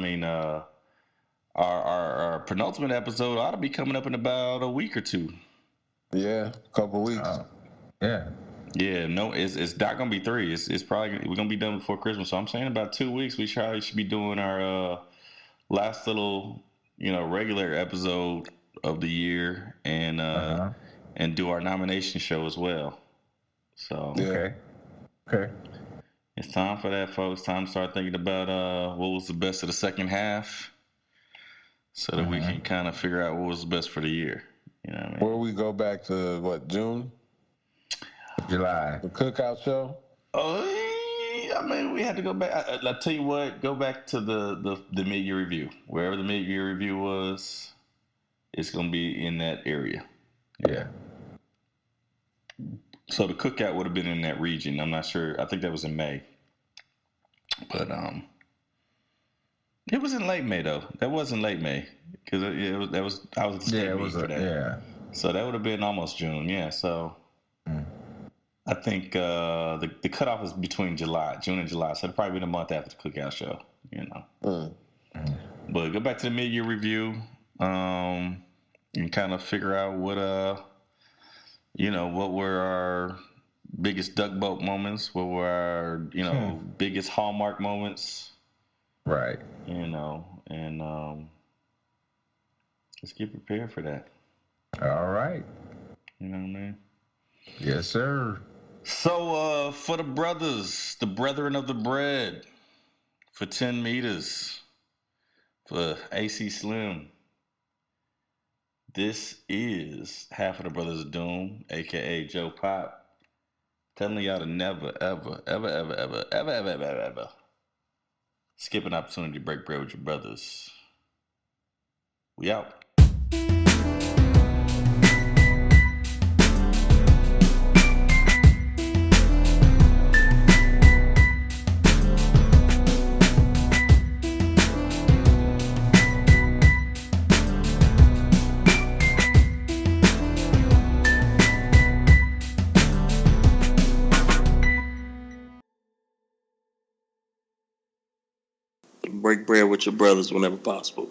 our penultimate episode ought to be coming up in about a week or two. Yeah, a couple weeks. Yeah, no, it's not gonna be 3. It's probably we're gonna be done before Christmas. So I'm saying about 2 weeks we probably should be doing our last little regular episode of the year and do our nomination show as well. So okay, it's time for that, folks. Time to start thinking about what was the best of the second half, so that we can kind of figure out what was the best for the year. You know what I mean? Where we go back to what, June? July. The cookout show? We had to go back. I'll tell you what, go back to the mid-year review. Wherever the mid-year review was, it's going to be in that area. Yeah. So the cookout would have been in that region. I'm not sure. I think that was in May. But it was in late May, though. That wasn't late May. Because I was at the state meet for that. Yeah. So that would have been almost June. Yeah, so... I think the cutoff is between June and July, so it'll probably be the month after the cookout show, But go back to the mid-year review and kind of figure out what were our biggest duck boat moments, what were our biggest hallmark moments, right? And let's get prepared for that. All right. You know what I mean? Yes, sir. So, for the brothers, the brethren of the bread, for 10 meters, for AC Slim, this is half of the Brothers of Doom, a.k.a. Joe Pop, telling y'all to never, ever, ever, ever, ever, ever, ever, ever, ever skip an opportunity to break bread with your brothers. We out. Break bread with your brothers whenever possible.